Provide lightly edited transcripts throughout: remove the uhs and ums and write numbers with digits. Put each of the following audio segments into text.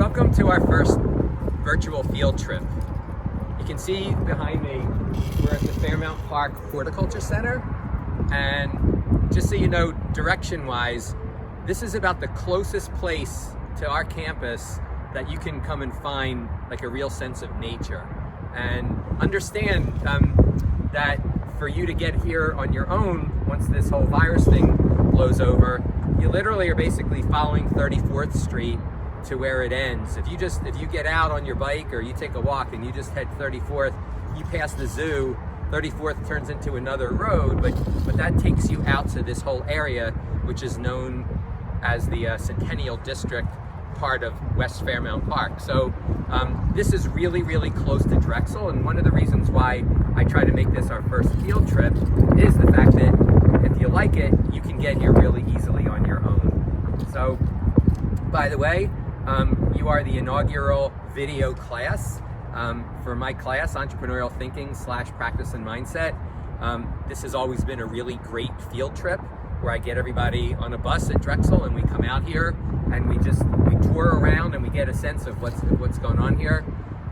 Welcome to our first virtual field trip. You can see behind me, we're at the Fairmount Park Horticulture Center. And just so you know, direction-wise, this is about the closest place to our campus that you can come and find like a real sense of nature. And understand that for you to get here on your own, once this whole virus thing blows over, you literally are basically following 34th Street to where it ends. If you get out on your bike or you take a walk and you just head 34th, you pass the zoo, 34th turns into another road, but that takes you out to this whole area, which is known as the Centennial District, part of West Fairmount Park. So this is really, really close to Drexel, and one of the reasons why I try to make this our first field trip is the fact that if you like it, you can get here really easily on your own. So, by the way, you are the inaugural video class for my class, Entrepreneurial Thinking / Practice and Mindset. This has always been a really great field trip where I get everybody on a bus at Drexel and we come out here and we tour around and we get a sense of what's going on here.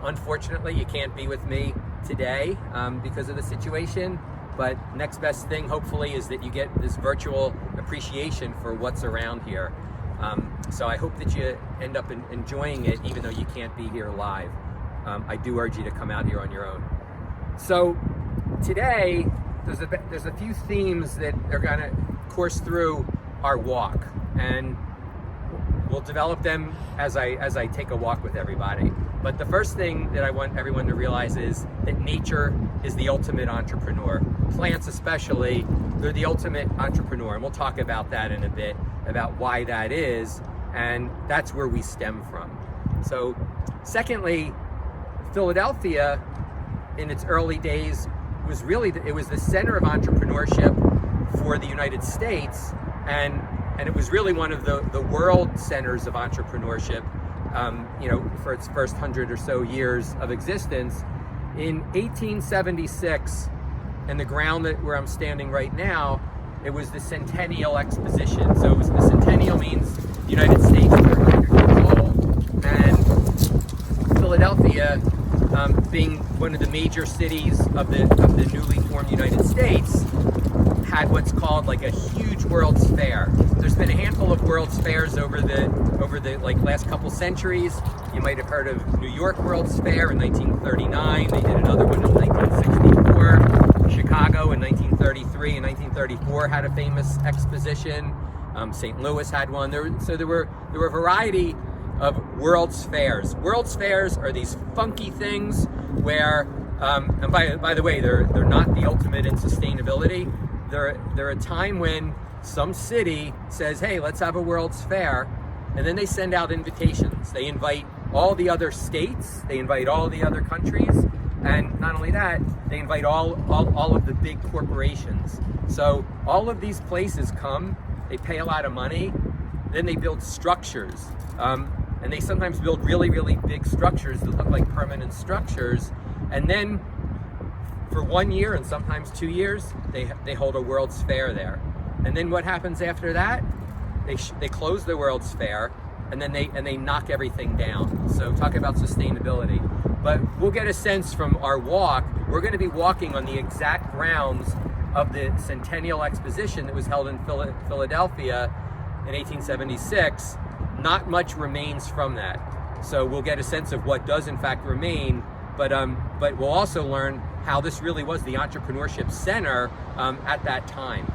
Unfortunately, you can't be with me today because of the situation, but next best thing hopefully is that you get this virtual appreciation for what's around here. So I hope that you end up enjoying it even though you can't be here live. I do urge you to come out here on your own. So today, there's a few themes that are gonna course through our walk, and we'll develop them as I take a walk with everybody. But the first thing that I want everyone to realize is that nature is the ultimate entrepreneur. Plants especially, they're the ultimate entrepreneur, and we'll talk about that in a bit, about why that is, and that's where we stem from. So secondly, Philadelphia in its early days was really the center of entrepreneurship for the United States, and it was really one of the world centers of entrepreneurship, for its first 100 or so years of existence. In 1876, and the ground where I'm standing right now, it was the Centennial Exposition. So the Centennial means United States 100 years old, and Philadelphia, being one of the major cities of the newly formed United States, had what's called like a huge World's Fair. There's been a handful of World's Fairs over the last couple centuries. You might have heard of New York World's Fair in 1939. They did another one in 1964. Chicago in 1933 and 1934 had a famous exposition. St. Louis had one. There were a variety of World's Fairs. World's Fairs are these funky things where, and by the way, they're not the ultimate in sustainability. They're a time when some city says, hey, let's have a World's Fair, and then they send out invitations. They invite all the other states, they invite all the other countries, and not only that, they invite all of the big corporations. So all of these places come, they pay a lot of money, then they build structures. And they sometimes build really, really big structures that look like permanent structures, and then for 1 year and sometimes 2 years, they hold a World's Fair there. And then what happens after that? They close the World's Fair, and then they knock everything down. So talk about sustainability. But we'll get a sense from our walk. We're going to be walking on the exact grounds of the Centennial Exposition that was held in Philadelphia in 1876. Not much remains from that. So we'll get a sense of what does in fact remain, but we'll also learn how this really was the entrepreneurship center at that time.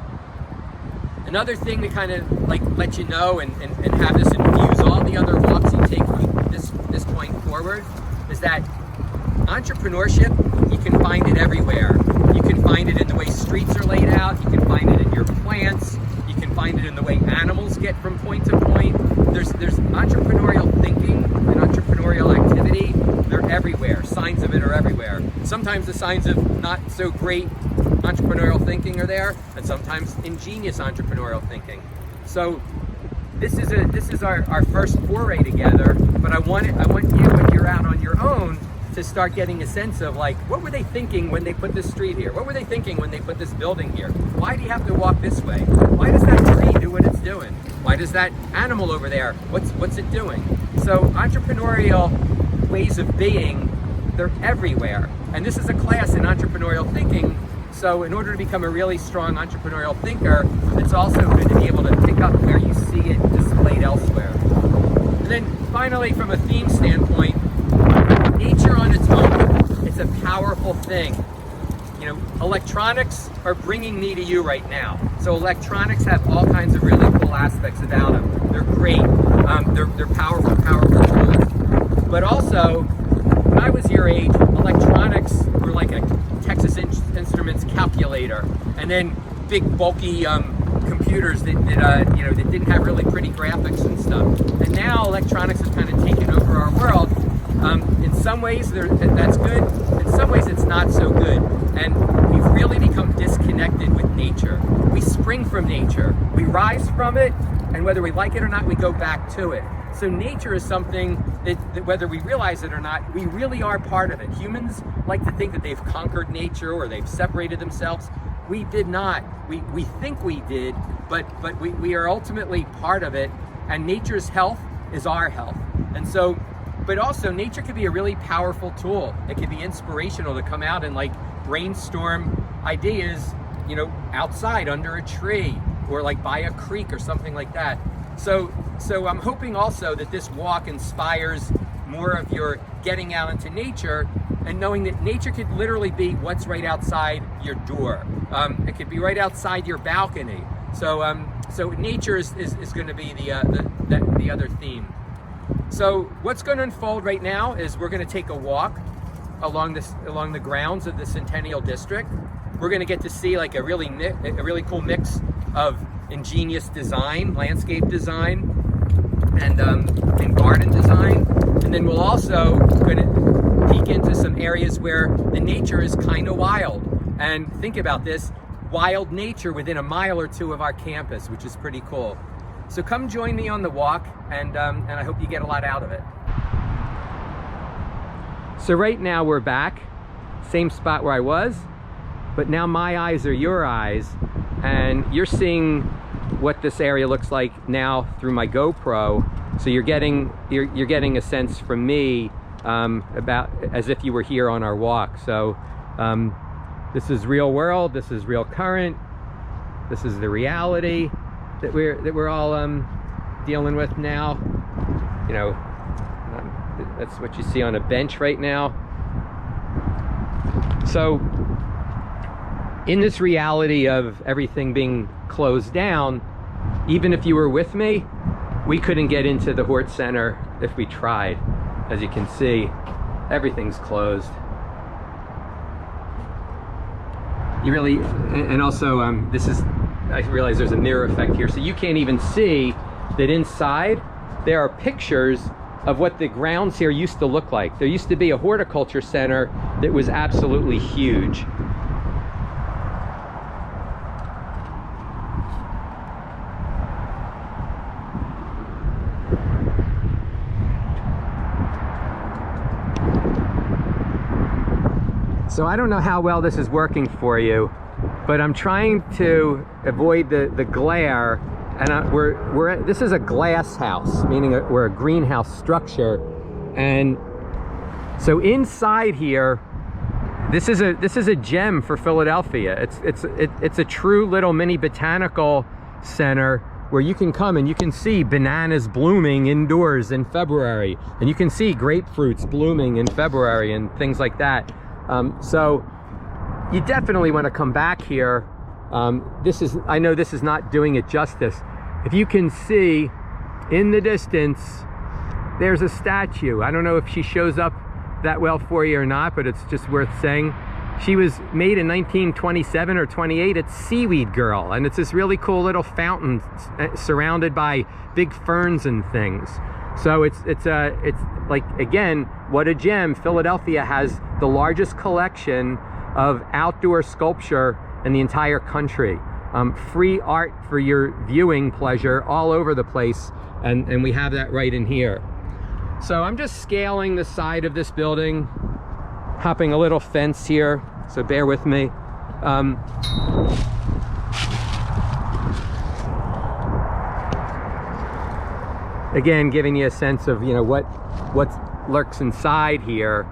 Another thing to kind of let you know and have this infuse all the other walks you take from this point forward is that entrepreneurship, you can find it everywhere. You can find it in the way streets are laid out, you can find it in your plants, you can find it in the way animals get from point to point. There's entrepreneurial thinking and entrepreneurial activity. They're everywhere. Signs of it are everywhere. Sometimes the signs of not so great entrepreneurial thinking are there, and sometimes ingenious entrepreneurial thinking. So this is our first foray together, but I want you, when you're out on your own, to start getting a sense of what were they thinking when they put this street here? What were they thinking when they put this building here? Why do you have to walk this way? Why does that tree do what it's doing? Why does that animal over there, what's it doing? So entrepreneurial ways of being, they're everywhere. And this is a class in entrepreneurial thinking. So in order to become a really strong entrepreneurial thinker, it's also good to be able to pick up where you see it displayed elsewhere. And then finally, from a theme standpoint, nature on its own, it's a powerful thing. You know, electronics are bringing me to you right now. So electronics have all kinds of really cool aspects about them. They're great. They're powerful tools. But also, when I was your age, electronics were like a Texas Instruments calculator, and then big bulky computers that didn't have really pretty graphics and stuff. And now electronics has kind of taken over our world. In some ways that's good, in some ways it's not so good. And we've really become disconnected with nature. We spring from nature, we rise from it, and whether we like it or not, we go back to it. So nature is something that whether we realize it or not, we really are part of it. Humans like to think that they've conquered nature or they've separated themselves. We did not. We think we did, but we are ultimately part of it, and nature's health is our health. And so, but also nature can be a really powerful tool. It can be inspirational to come out and like brainstorm ideas, outside under a tree or like by a creek or something like that. So I'm hoping also that this walk inspires more of your getting out into nature and knowing that nature could literally be what's right outside your door. It could be right outside your balcony. So nature is going to be the other theme. So what's going to unfold right now is we're going to take a walk along the grounds of the Centennial District. We're going to get to see like a really cool mix of ingenious design, landscape design, and garden design. And then we'll also going to peek into some areas where the nature is kind of wild. And think about this, wild nature within a mile or two of our campus, which is pretty cool. So come join me on the walk, and I hope you get a lot out of it. So right now we're back, same spot where I was, but now my eyes are your eyes, and you're seeing what this area looks like now through my GoPro. So you're getting a sense from me about as if you were here on our walk. So this is real world, this is real current, this is the reality that we're all dealing with now. That's what you see on a bench right now. So in this reality of everything being closed down, even if you were with me, we couldn't get into the Hort Center if we tried. As you can see, everything's closed. And also I realize there's a mirror effect here, so you can't even see that inside there are pictures of what the grounds here used to look like. There used to be a horticulture center that was absolutely huge. So I don't know how well this is working for you, but I'm trying to avoid the glare. And this is a glass house, meaning we're a greenhouse structure. And so inside here, this is a gem for Philadelphia. It's a true little mini botanical center where you can come and you can see bananas blooming indoors in February, and you can see grapefruits blooming in February and things like that. So you definitely want to come back here. I know this is not doing it justice. If you can see in the distance, there's a statue. I don't know if she shows up that well for you or not, but it's just worth saying. She was made in 1927 or 28. It's Seaweed Girl, and it's this really cool little fountain surrounded by big ferns and things. So it's like, again, what a gem. Philadelphia has the largest collection of outdoor sculpture in the entire country. Free art for your viewing pleasure all over the place, and we have that right in here. So I'm just scaling the side of this building, hopping a little fence here, so bear with me. again, giving you a sense of, you know, what lurks inside here.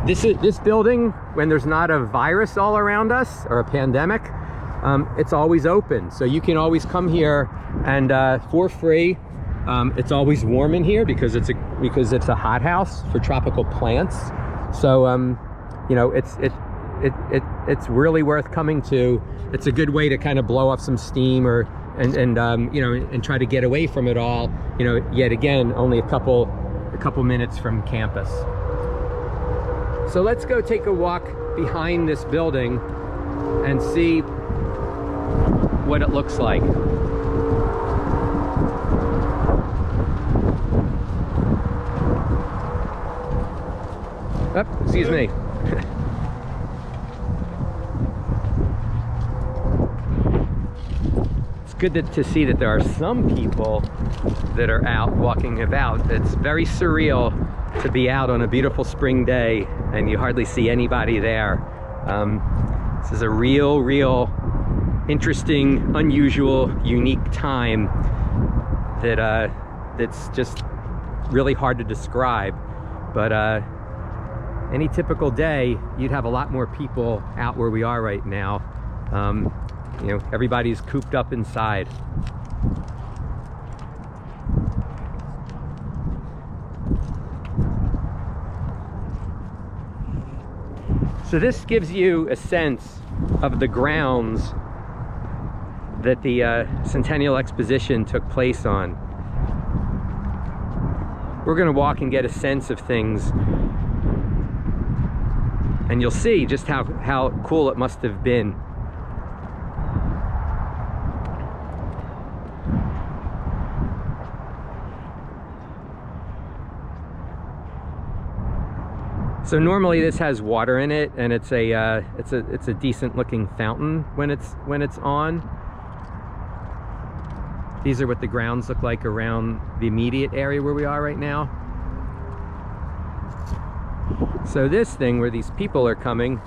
This building, when there's not a virus all around us or a pandemic, it's always open, so you can always come here and for free. It's always warm in here because it's a hothouse for tropical plants. So you know, it's really worth coming to. It's a good way to kind of blow off some steam, or you know, and try to get away from it all. You know, yet again, only a couple minutes from campus. So let's go take a walk behind this building and see what it looks like. Oh, excuse me. It's good to see that there are some people that are out walking about. It's very surreal to be out on a beautiful spring day and you hardly see anybody there. This is a real interesting, unusual, unique time that's just really hard to describe. But any typical day, you'd have a lot more people out where we are right now. You know, everybody's cooped up inside. So this gives you a sense of the grounds that the Centennial Exposition took place on. We're going to walk and get a sense of things, and you'll see just how cool it must have been. So normally this has water in it, and it's a decent looking fountain when it's on. These are what the grounds look like around the immediate area where we are right now. So this thing where these people are coming,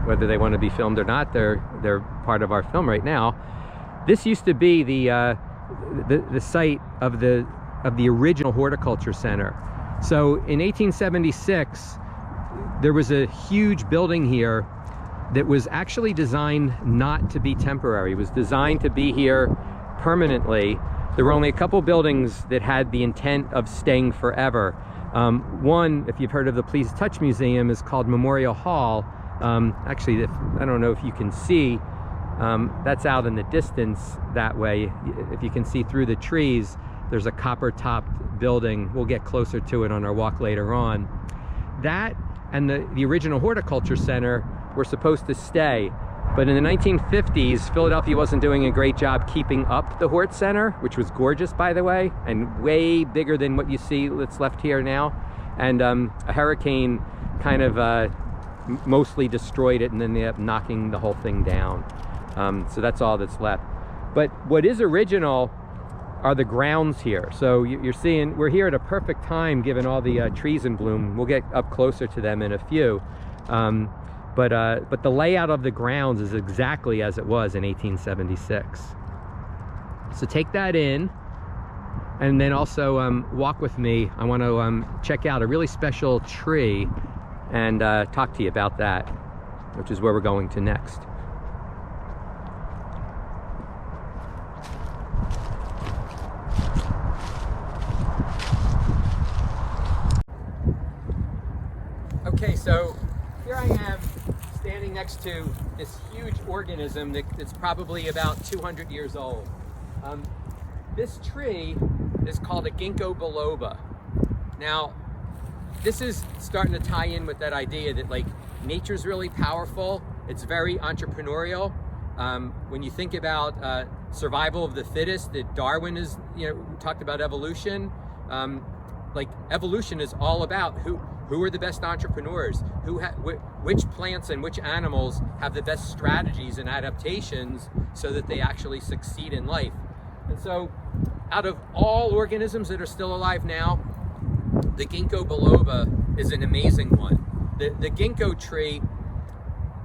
whether they want to be filmed or not, they're part of our film right now. This used to be the site of the original horticulture center. So in 1876, there was a huge building here that was actually designed not to be temporary. It was designed to be here permanently. There were only a couple buildings that had the intent of staying forever. One, if you've heard of the Please Touch Museum, is called Memorial Hall. Actually, I don't know if you can see, that's out in the distance that way. If you can see through the trees, there's a copper-topped building. We'll get closer to it on our walk later on. That and the original horticulture center were supposed to stay. But in the 1950s, Philadelphia wasn't doing a great job keeping up the Hort Center, which was gorgeous, by the way, and way bigger than what you see that's left here now. And a hurricane kind of mostly destroyed it, and then they ended up knocking the whole thing down. So that's all that's left. But what is original are the grounds here. So you're seeing, we're here at a perfect time given all the trees in bloom. We'll get up closer to them in a few. But the layout of the grounds is exactly as it was in 1876. So take that in, and then also walk with me. I want to check out a really special tree and talk to you about that, which is where we're going to next. Okay, so here I am standing next to this huge organism that's probably about 200 years old. This tree is called a ginkgo biloba. Now, this is starting to tie in with that idea that, like, nature's really powerful. It's very entrepreneurial. When you think about survival of the fittest, that Darwin is, talked about evolution. Like, evolution is all about who are the best entrepreneurs, which plants and which animals have the best strategies and adaptations so that they actually succeed in life. And so, out of all organisms that are still alive now, the ginkgo biloba is an amazing one. The ginkgo tree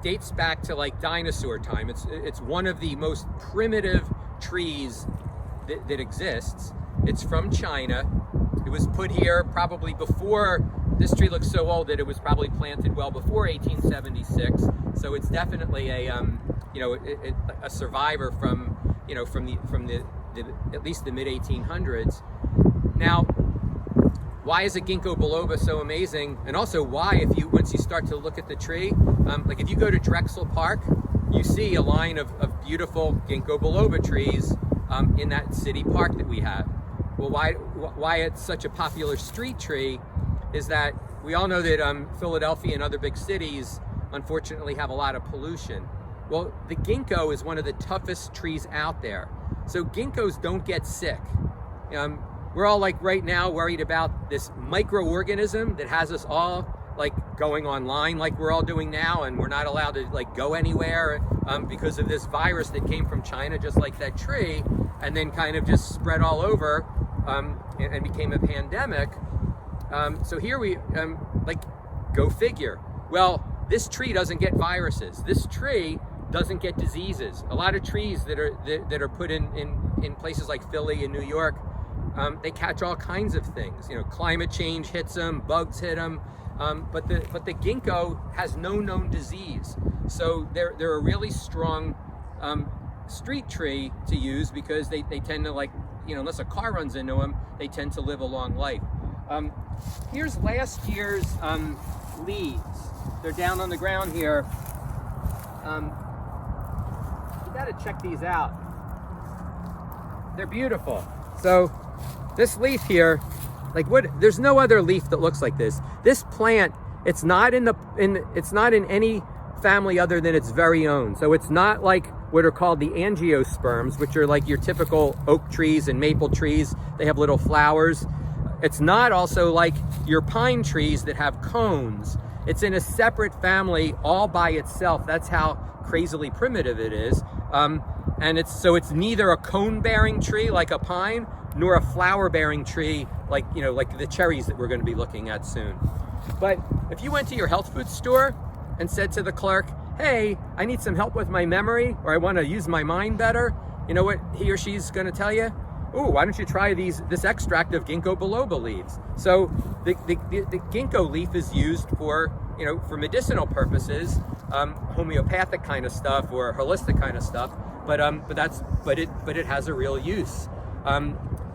dates back to like dinosaur time. It's one of the most primitive trees that exists. It's from China. It was put here probably before, this tree looks so old that it was probably planted well before 1876. So it's definitely a, a survivor from, from the at least the mid 1800s. Now, why is a ginkgo biloba so amazing? And also why, once you start to look at the tree, like if you go to Drexel Park, you see a line of beautiful ginkgo biloba trees in that city park that we have. Well, why it's such a popular street tree is that we all know that Philadelphia and other big cities unfortunately have a lot of pollution. Well, the ginkgo is one of the toughest trees out there. So ginkgos don't get sick. We're all like right now worried about this microorganism that has us all like going online like we're all doing now, and we're not allowed to like go anywhere because of this virus that came from China, just like that tree, and then kind of just spread all over and became a pandemic. So here we, go figure. Well, this tree doesn't get viruses. This tree doesn't get diseases. A lot of trees that are put in places like Philly and New York, they catch all kinds of things. Climate change hits them, bugs hit them, but the ginkgo has no known disease. So they're a really strong street tree to use because they tend to unless a car runs into them, they tend to live a long life. Here's last year's leaves. They're down on the ground here. You gotta check these out. They're beautiful. So this leaf here, there's no other leaf that looks like this. This plant, it's not in any family other than its very own. So it's not like what are called the angiosperms, which are like your typical oak trees and maple trees. They have little flowers. It's not also like your pine trees that have cones. It's in a separate family all by itself. That's how crazily primitive it is. And it's neither a cone-bearing tree like a pine, nor a flower-bearing tree like the cherries that we're going to be looking at soon. But if you went to your health food store and said to the clerk, "Hey, I need some help with my memory, or I want to use my mind better," you know what he or she's going to tell you? "Ooh, why don't you try this extract of ginkgo biloba leaves?" So the ginkgo leaf is used for medicinal purposes, homeopathic kind of stuff or holistic kind of stuff. But it has a real use.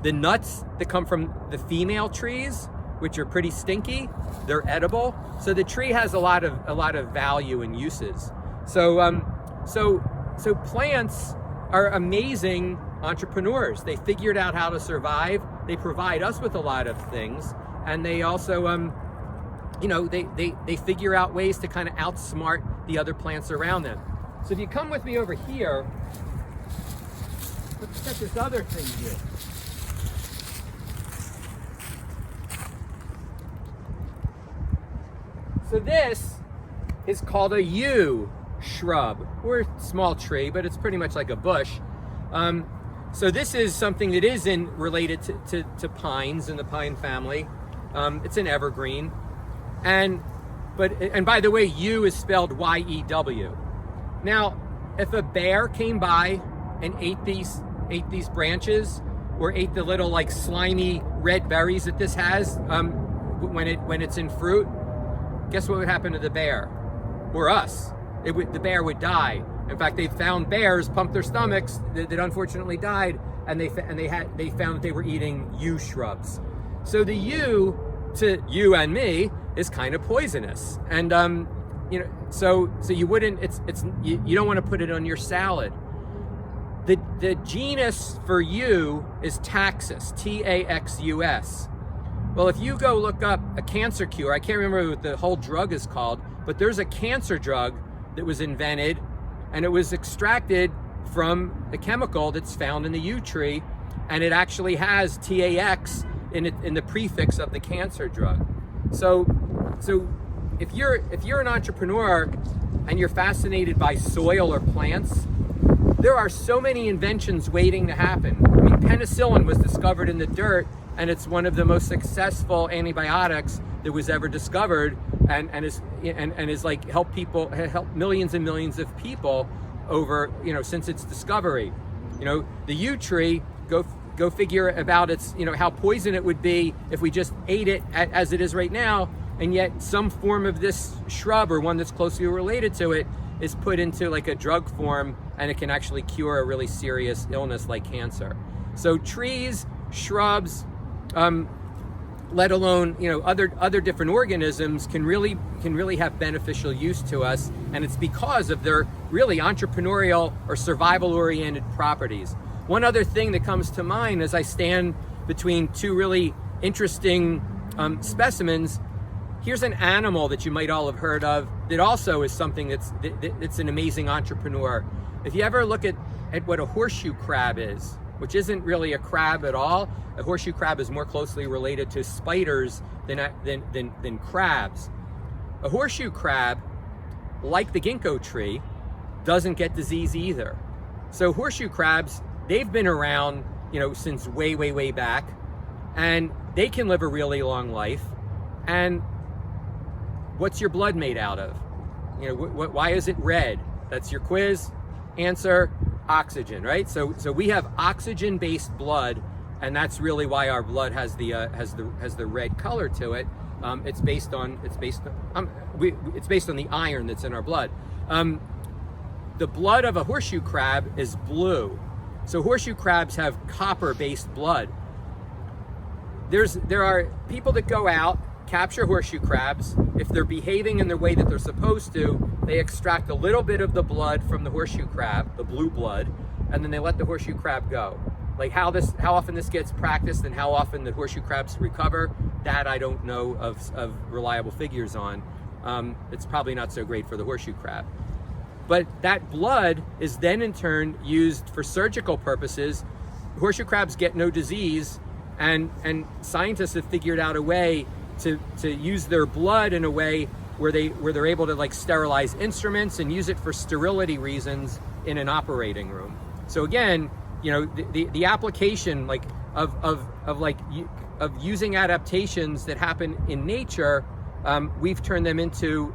The nuts that come from the female trees, which are pretty stinky, they're edible. So the tree has a lot of value and uses. So plants are amazing entrepreneurs. They figured out how to survive. They provide us with a lot of things, and they also they figure out ways to kind of outsmart the other plants around them. So if you come with me over here, let's check this other thing here. So this is called a yew shrub, or small tree, but it's pretty much like a bush. So this is something that is related to pines in the pine family. It's an evergreen, and by the way, yew is spelled Y-E-W. Now, if a bear came by and ate these branches, or ate the little slimy red berries that this has when it's in fruit, guess what would happen to the bear, or us? The bear would die. In fact, they found bears pump their stomachs that unfortunately died, and they found that they were eating yew shrubs. So the yew, to you and me, is kind of poisonous, and so you wouldn't. You don't want to put it on your salad. The genus for yew is Taxus, Taxus. Well, if you go look up a cancer cure, I can't remember what the whole drug is called, but there's a cancer drug that was invented, and it was extracted from the chemical that's found in the yew tree, and it actually has TAX in the prefix of the cancer drug. So if you're an entrepreneur and you're fascinated by soil or plants, there are so many inventions waiting to happen. I mean, penicillin was discovered in the dirt, and it's one of the most successful antibiotics that was ever discovered, and is helped millions and millions of people over since its discovery. The yew tree, go figure about its, how poison it would be if we just ate it as it is right now, and yet some form of this shrub, or one that's closely related to it, is put into like a drug form, and it can actually cure a really serious illness like cancer. So trees, shrubs, let alone other different organisms can really have beneficial use to us, and it's because of their really entrepreneurial or survival oriented properties. One other thing that comes to mind as I stand between two really interesting specimens, here's an animal that you might all have heard of that also is something that's an amazing entrepreneur. If you ever look at what a horseshoe crab is, which isn't really a crab at all, a horseshoe crab is more closely related to spiders than crabs. A horseshoe crab, like the ginkgo tree, doesn't get disease either. So horseshoe crabs, they've been around, since way back, and they can live a really long life. And what's your blood made out of? Why is it red? That's your quiz. Answer: oxygen, right? So we have oxygen-based blood, and that's really why our blood has the red color to it. It's based on the iron that's in our blood. The blood of a horseshoe crab is blue. So horseshoe crabs have copper-based blood. There are people that go out, capture horseshoe crabs. If they're behaving in the way that they're supposed to, they extract a little bit of the blood from the horseshoe crab, the blue blood, and then they let the horseshoe crab go. Like how often this gets practiced and how often the horseshoe crabs recover, that I don't know of reliable figures on. It's probably not so great for the horseshoe crab. But that blood is then in turn used for surgical purposes. Horseshoe crabs get no disease, and scientists have figured out a way to use their blood in a way where they're able to like sterilize instruments and use it for sterility reasons in an operating room. So again, the application of using adaptations that happen in nature, we've turned them into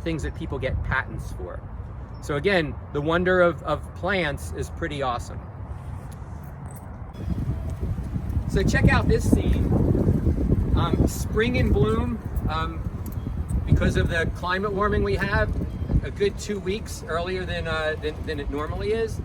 things that people get patents for. So again, the wonder of plants is pretty awesome. So check out this scene. Spring in bloom. Because of the climate warming we have, a good 2 weeks earlier than it normally is.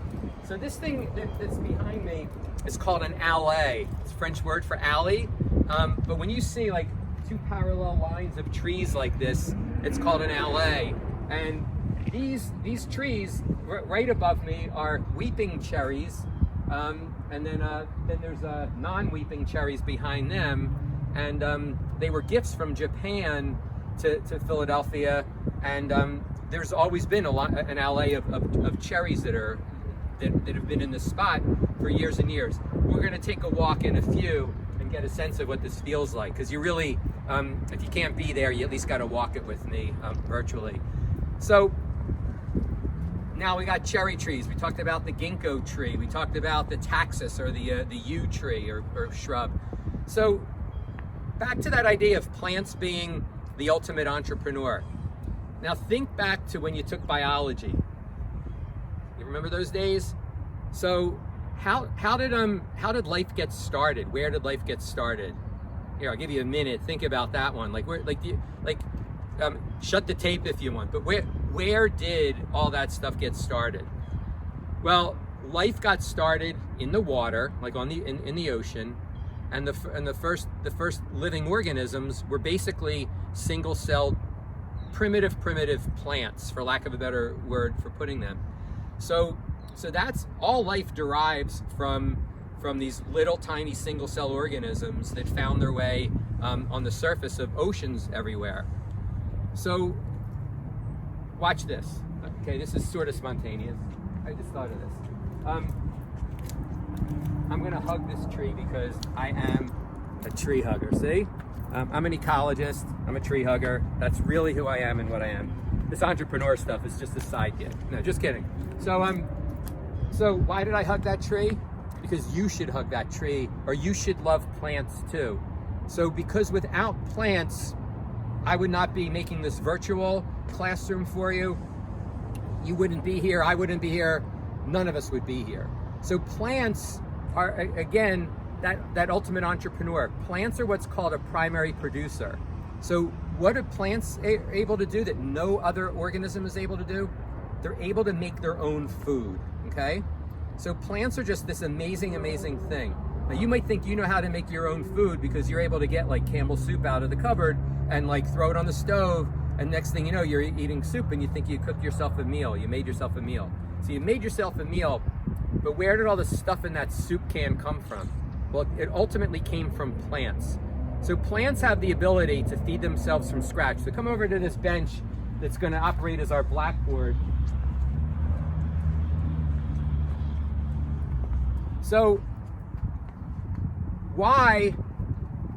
So this thing that's behind me is called an allée. It's a French word for alley. But when you see like two parallel lines of trees like this, it's called an allée. And these trees right above me are weeping cherries, and then there's non-weeping cherries behind them, and they were gifts from Japan to Philadelphia, and there's always been an allée of cherries that have been in this spot for years and years. We're going to take a walk in a few and get a sense of what this feels like, because you really, if you can't be there, you at least got to walk it with me virtually. So now we got cherry trees. We talked about the ginkgo tree. We talked about the taxus, or the yew tree or shrub. So back to that idea of plants being the ultimate entrepreneur. Now think back to when you took biology. You remember those days? So how did life get started? Where did life get started? Here, I'll give you a minute. Think about that one. Shut the tape if you want. But where did all that stuff get started? Well, life got started in the water, like in the ocean, and the first living organisms were basically single-celled, primitive plants, for lack of a better word for putting them. So that's all life derives from these little tiny single-cell organisms that found their way on the surface of oceans everywhere. So watch this. Okay, this is sort of spontaneous. I just thought of this. I'm gonna hug this tree because I am a tree hugger. See? I'm an ecologist, I'm a tree hugger. That's really who I am and what I am. This entrepreneur stuff is just a side gig. No, just kidding. So why did I hug that tree? Because you should hug that tree, or you should love plants too. So because without plants, I would not be making this virtual classroom for you. You wouldn't be here, I wouldn't be here, none of us would be here. So plants are, again, that ultimate entrepreneur. Plants are what's called a primary producer. So what are plants able to do that no other organism is able to do? They're able to make their own food, okay? So plants are just this amazing, amazing thing. Now you might think you know how to make your own food because you're able to get like Campbell soup out of the cupboard and like throw it on the stove, and next thing you know, you're eating soup and you think you cooked yourself a meal, you made yourself a meal. So you made yourself a meal, but where did all the stuff in that soup can come from? Well, it ultimately came from plants. So plants have the ability to feed themselves from scratch. So come over to this bench that's going to operate as our blackboard. So why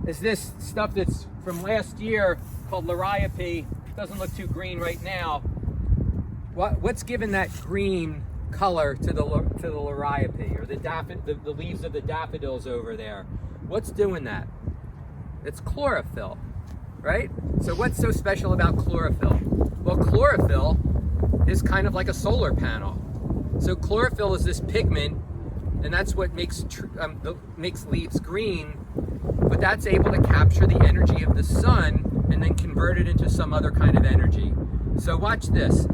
is this stuff that's from last year called liriope, doesn't look too green right now, what's given that green color to the liriope, or the leaves of the daffodils over there? What's doing that? It's chlorophyll, right? So what's so special about chlorophyll? Well, chlorophyll is kind of like a solar panel. So chlorophyll is this pigment, and that's what makes leaves green, but that's able to capture the energy of the sun and then convert it into some other kind of energy. So watch this.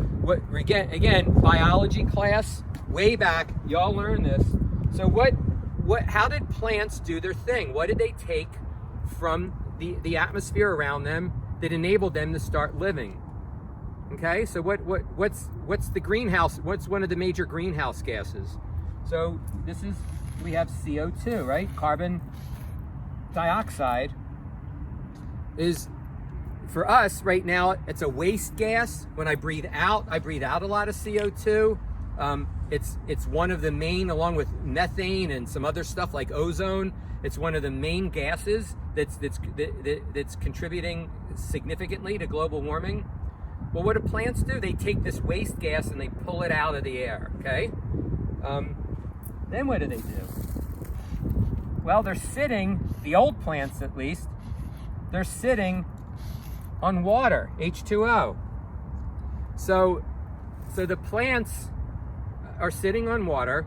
Again, biology class, way back, y'all learned this. So how did plants do their thing? What did they take from the atmosphere around them that enabled them to start living? Okay, so what's the greenhouse? What's one of the major greenhouse gases? So we have CO2, right? Carbon dioxide is, for us right now, it's a waste gas. When I breathe out a lot of CO2. It's one of the main, along with methane and some other stuff like ozone, it's one of the main gases that's contributing significantly to global warming. Well, what do plants do? They take this waste gas and they pull it out of the air, okay? Then what do? Well, they're sitting, the old plants at least, they're sitting on water, H2O. So the plants are sitting on water,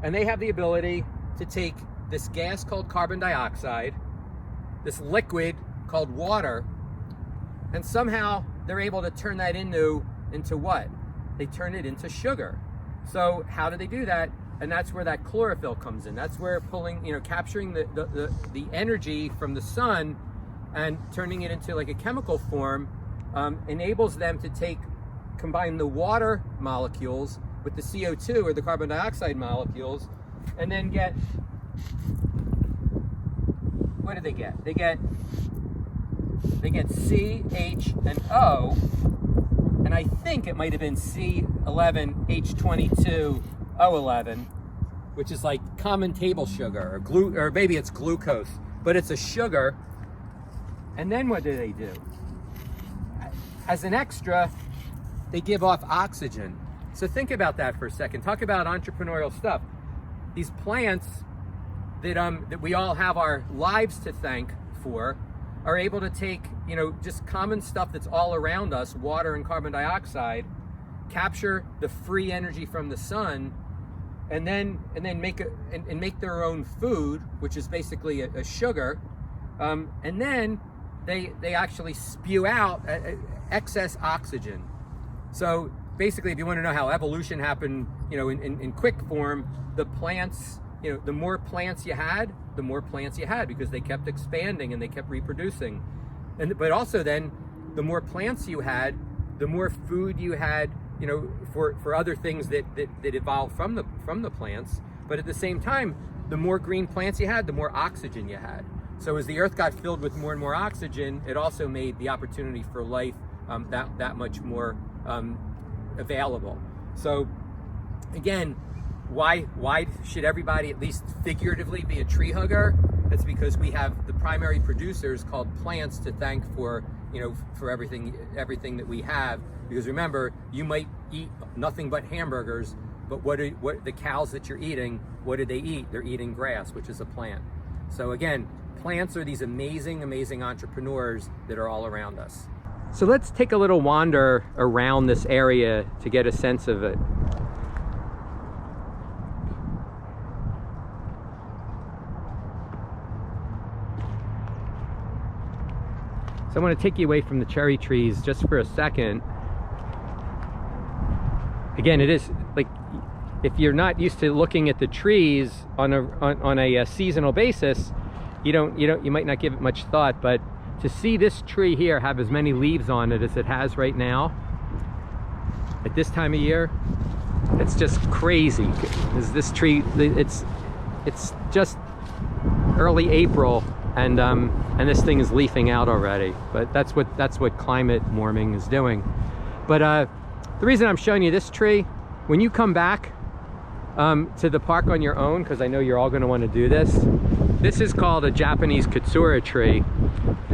and they have the ability to take this gas called carbon dioxide, this liquid called water, and somehow they're able to turn that into what? They turn it into sugar. So how do they do that? And that's where that chlorophyll comes in. That's where capturing the energy from the sun and turning it into like a chemical form enables them to combine the water molecules with the CO2 or the carbon dioxide molecules, and then get, what do they get? They get C, H, and O, and I think it might have been C11, H22, O11, which is like common table sugar, or maybe it's glucose, but it's a sugar. And then what do? As an extra, they give off oxygen. So think about that for a second. Talk about entrepreneurial stuff. These plants that we all have our lives to thank for are able to take, just common stuff that's all around us, water and carbon dioxide, capture the free energy from the sun, and then make their own food, which is basically a sugar, and then they actually spew out excess oxygen. So basically, if you want to know how evolution happened, in quick form, the plants, the more plants you had, because they kept expanding and they kept reproducing. But also then, the more plants you had, the more food you had, for other things that evolved from the plants. But at the same time, the more green plants you had, the more oxygen you had. So as the earth got filled with more and more oxygen, it also made the opportunity for life that much more available. So again, why should everybody at least figuratively be a tree hugger? That's because we have the primary producers called plants to thank for everything that we have. Because remember, you might eat nothing but hamburgers, but what the cows that you're eating, what do they eat? They're eating grass, which is a plant. So again, plants are these amazing, amazing entrepreneurs that are all around us. So let's take a little wander around this area to get a sense of it. So I want to take you away from the cherry trees just for a second. Again, it is like, if you're not used to looking at the trees on a seasonal basis, you might not give it much thought, but to see this tree here have as many leaves on it as it has right now at this time of year, it's just crazy. Because this tree, it's just early April, and this thing is leafing out already. But that's what climate warming is doing. But the reason I'm showing you this tree, when you come back to the park on your own, because I know you're all going to want to do this is called a Japanese katsura tree,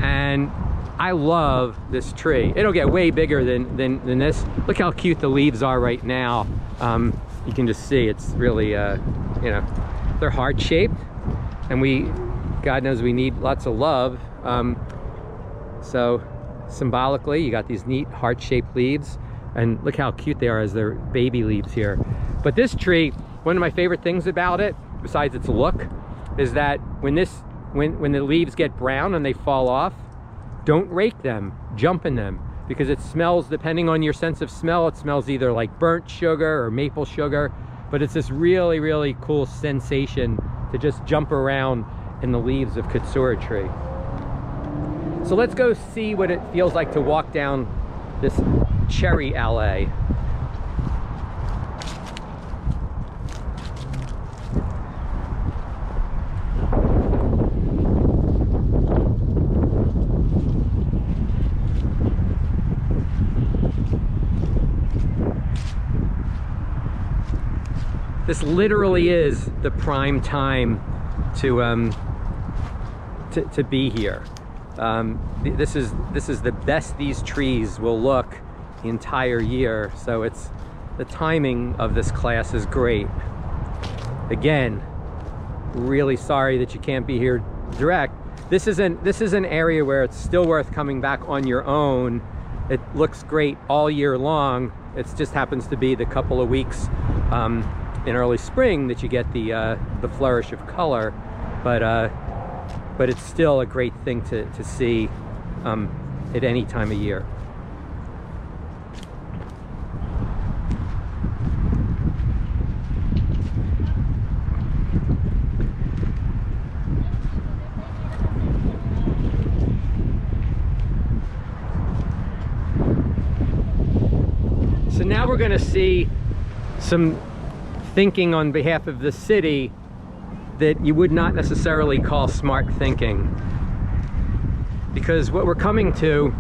and I love this tree. It'll get way bigger than this. Look how cute the leaves are right now. You can just see it's really, they're heart shaped, and God knows we need lots of love. So symbolically, you got these neat heart shaped leaves, and look how cute they are as they're baby leaves here. But this tree, one of my favorite things about it, besides its look, is that when the leaves get brown and they fall off, don't rake them, jump in them, because it smells, depending on your sense of smell, it smells either like burnt sugar or maple sugar, but it's this really, really cool sensation to just jump around in the leaves of katsura tree. So let's go see what it feels like to walk down this cherry alley. This literally is the prime time to be here. This is the best these trees will look the entire year. So the timing of this class is great. Again, really sorry that you can't be here direct. This is an area where it's still worth coming back on your own. It looks great all year long. It just happens to be the couple of weeks in early spring that you get the flourish of color, but it's still a great thing to see at any time of year. So now we're going to see some thinking on behalf of the city that you would not necessarily call smart thinking. Because what we're coming to,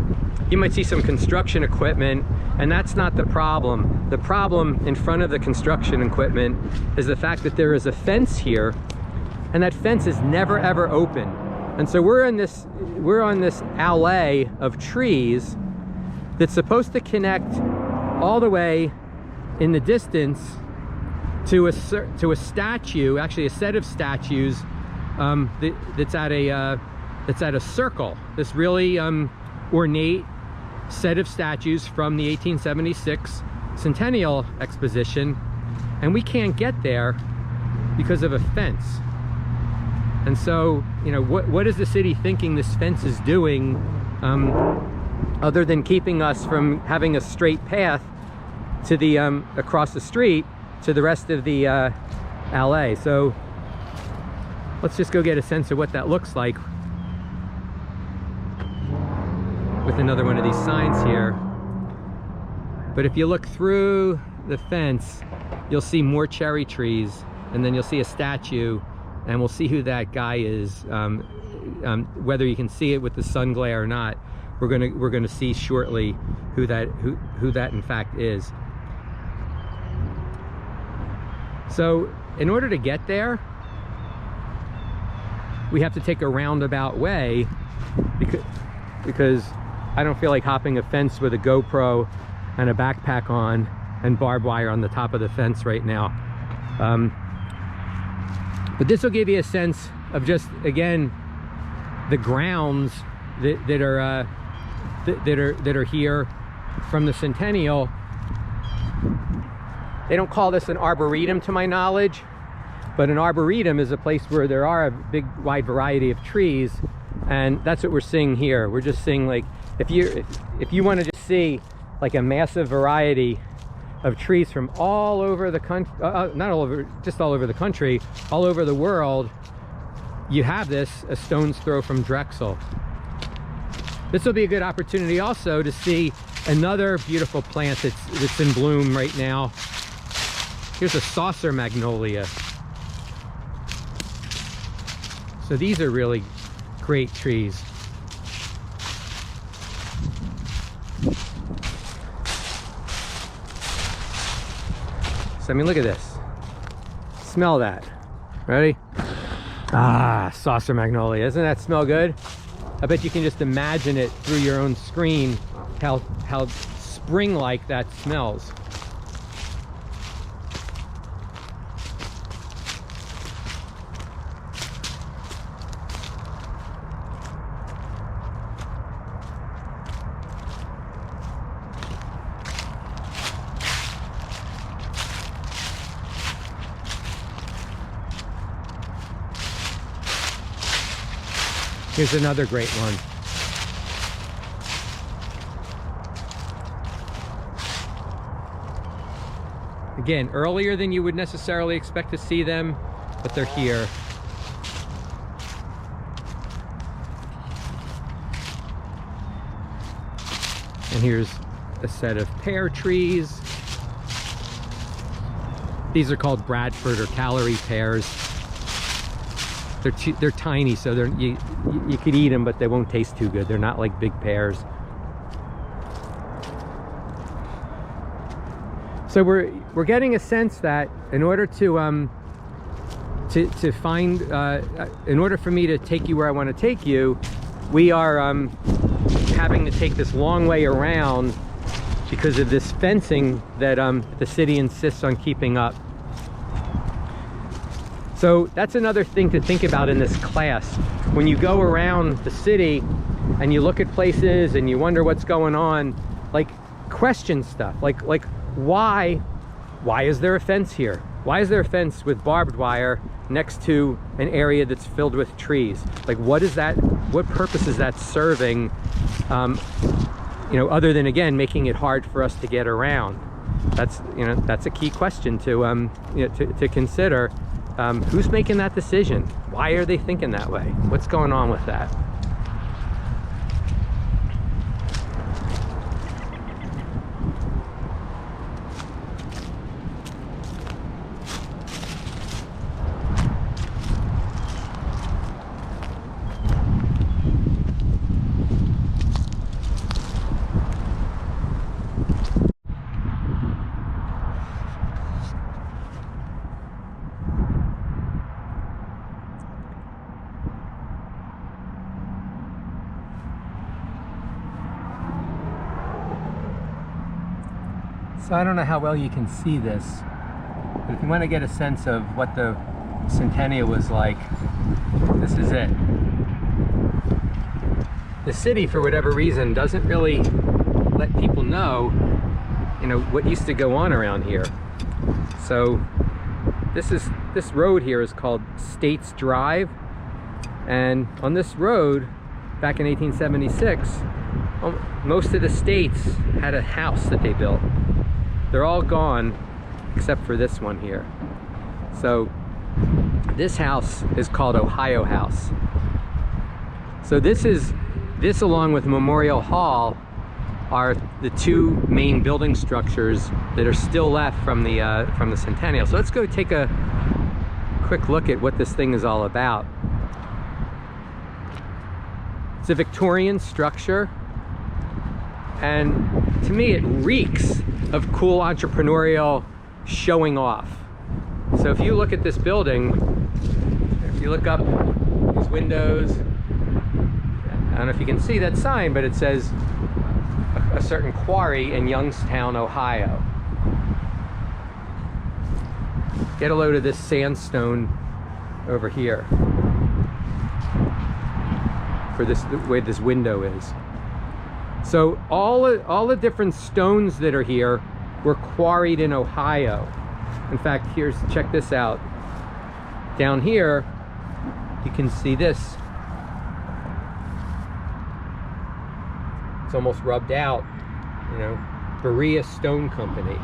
you might see some construction equipment, and that's not the problem. The problem in front of the construction equipment is the fact that there is a fence here, and that fence is never ever open. And so we're on this alley of trees that's supposed to connect all the way in the distance to a statue, actually a set of statues that's at a circle. This really ornate set of statues from the 1876 Centennial Exposition, and we can't get there because of a fence. And so, what is the city thinking this fence is doing, other than keeping us from having a straight path to the across the street to the rest of the alley? So let's just go get a sense of what that looks like with another one of these signs here. But if you look through the fence, you'll see more cherry trees, and then you'll see a statue, and we'll see who that guy is. Whether you can see it with the sun glare or not, we're gonna see shortly who that in fact is. So in order to get there, we have to take a roundabout way, because I don't feel like hopping a fence with a GoPro and a backpack on and barbed wire on the top of the fence right now. But this will give you a sense of just, again, the grounds that are here from the Centennial. They don't call this an arboretum to my knowledge, but an arboretum is a place where there are a big wide variety of trees, And that's what we're seeing here. We're just seeing, like, if you want to just see like a massive variety of trees from all over the country, not all over, just all over the country, all over the world, you have this a stone's throw from Drexel. This will be a good opportunity also to see another beautiful plant that's in bloom right now. Here's a saucer magnolia. So these are really great trees. So I mean, look at this. Smell that. Ready? Ah, saucer magnolia. Doesn't that smell good? I bet you can just imagine it through your own screen, how spring-like that smells. Here's another great one. Again, earlier than you would necessarily expect to see them, but they're here. And here's a set of pear trees. These are called Bradford or calorie pears. They're tiny, so you could eat them, but they won't taste too good. They're not like big pears. So we're getting a sense that in order to find, in order for me to take you where I want to take you, we are having to take this long way around because of this fencing that the city insists on keeping up. So that's another thing to think about in this class. When you go around the city and you look at places and you wonder what's going on, like, question stuff. Like why is there a fence here? Why is there a fence with barbed wire next to an area that's filled with trees? Like, what is that? What purpose is that serving? You know, other than, again, making it hard for us to get around. That's, you know, that's a key question to to consider. Who's making that decision? Why are they thinking that way? What's going on with that? So I don't know how well you can see this, but if you want to get a sense of what the Centennial was like, this is it. The city, for whatever reason, doesn't really let people know, you know, what used to go on around here. So this road here is called States Drive, and on this road, back in 1876, most of the states had a house that they built. They're all gone except for this one here. So this house is called Ohio House. So this along with Memorial Hall are the two main building structures that are still left from the Centennial. So let's go take a quick look at what this thing is all about. It's a Victorian structure, and to me it reeks of cool entrepreneurial showing off. So if you look at this building, if you look up these windows, I don't know if you can see that sign, but it says a certain quarry in Youngstown, Ohio. Get a load of this sandstone over here for this, the way this window is. So all the different stones that are here were quarried in Ohio. In fact, check this out. Down here, you can see this. It's almost rubbed out, you know, Berea Stone Company.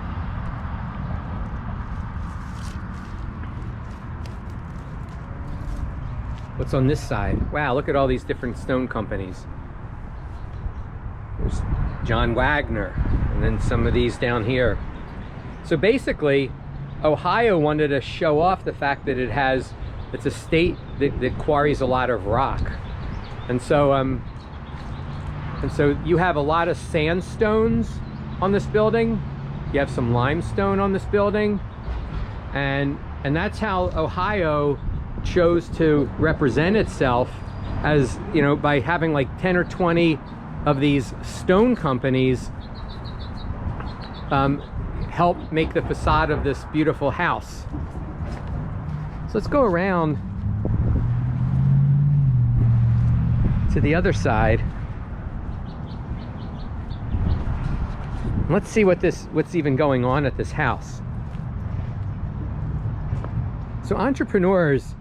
What's on this side? Wow, look at all these different stone companies. There's John Wagner, and then some of these down here. So basically, Ohio wanted to show off the fact that it's a state that quarries a lot of rock. And so you have a lot of sandstones on this building. You have some limestone on this building. And that's how Ohio chose to represent itself, as, you know, by having like 10 or 20 of these stone companies help make the facade of this beautiful house. So let's go around to the other side. Let's see what's even going on at this house. So entrepreneurs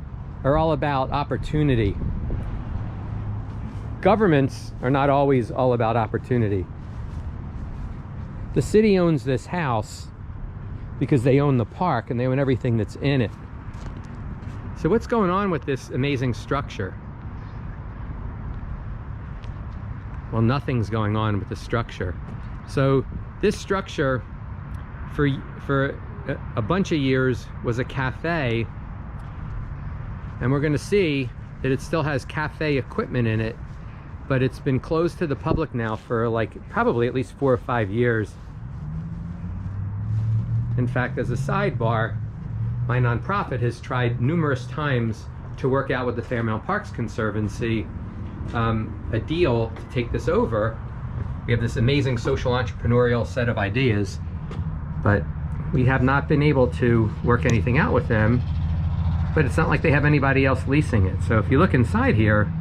are all about opportunity. Governments are not always all about opportunity. The city owns this house because they own the park and they own everything that's in it. So what's going on with this amazing structure? Well, nothing's going on with the structure. So this structure for a bunch of years was a cafe, and we're going to see that it still has cafe equipment in it, but it's been closed to the public now for like probably at least 4 or 5 years. In fact, as a sidebar, my nonprofit has tried numerous times to work out with the Fairmount Parks Conservancy a deal to take this over. We have this amazing social entrepreneurial set of ideas, but we have not been able to work anything out with them. But it's not like they have anybody else leasing it. So if you look inside here,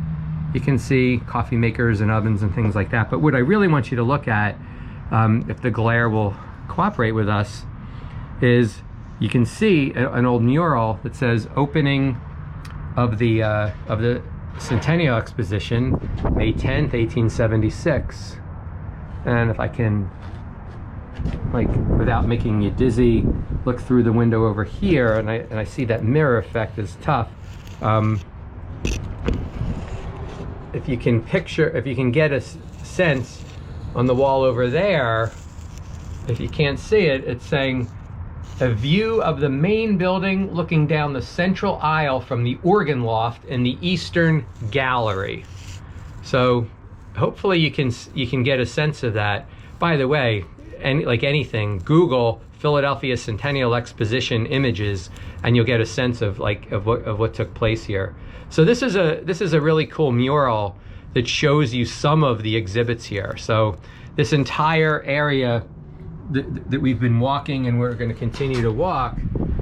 you can see coffee makers and ovens and things like that. But what I really want you to look at, if the glare will cooperate with us, is you can see an old mural that says opening of the Centennial Exposition, May 10th, 1876. And if I can, like, without making you dizzy, look through the window over here, and I see that mirror effect is tough. If you can get a sense on the wall over there, if you can't see it, it's saying a view of the main building looking down the central aisle from the organ loft in the eastern gallery. So hopefully you can get a sense of that. By the way, and like anything, Google Philadelphia Centennial Exposition images, and you'll get a sense of what took place here. So this is a really cool mural that shows you some of the exhibits here. So this entire area that we've been walking, and we're going to continue to walk,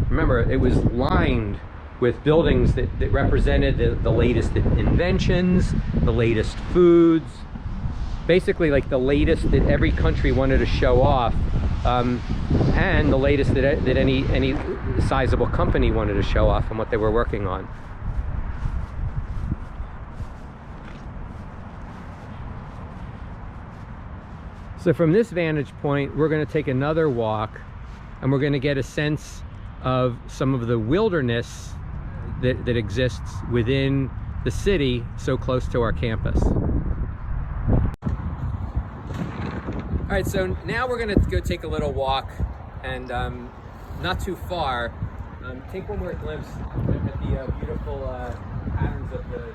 remember, it was lined with buildings that represented the latest inventions, the latest foods, basically like the latest that every country wanted to show off, and the latest that any sizable company wanted to show off and what they were working on. So from this vantage point, we're going to take another walk, and we're going to get a sense of some of the wilderness that exists within the city so close to our campus. All right, so now we're going to go take a little walk, and not too far, take one more glimpse at the beautiful patterns of the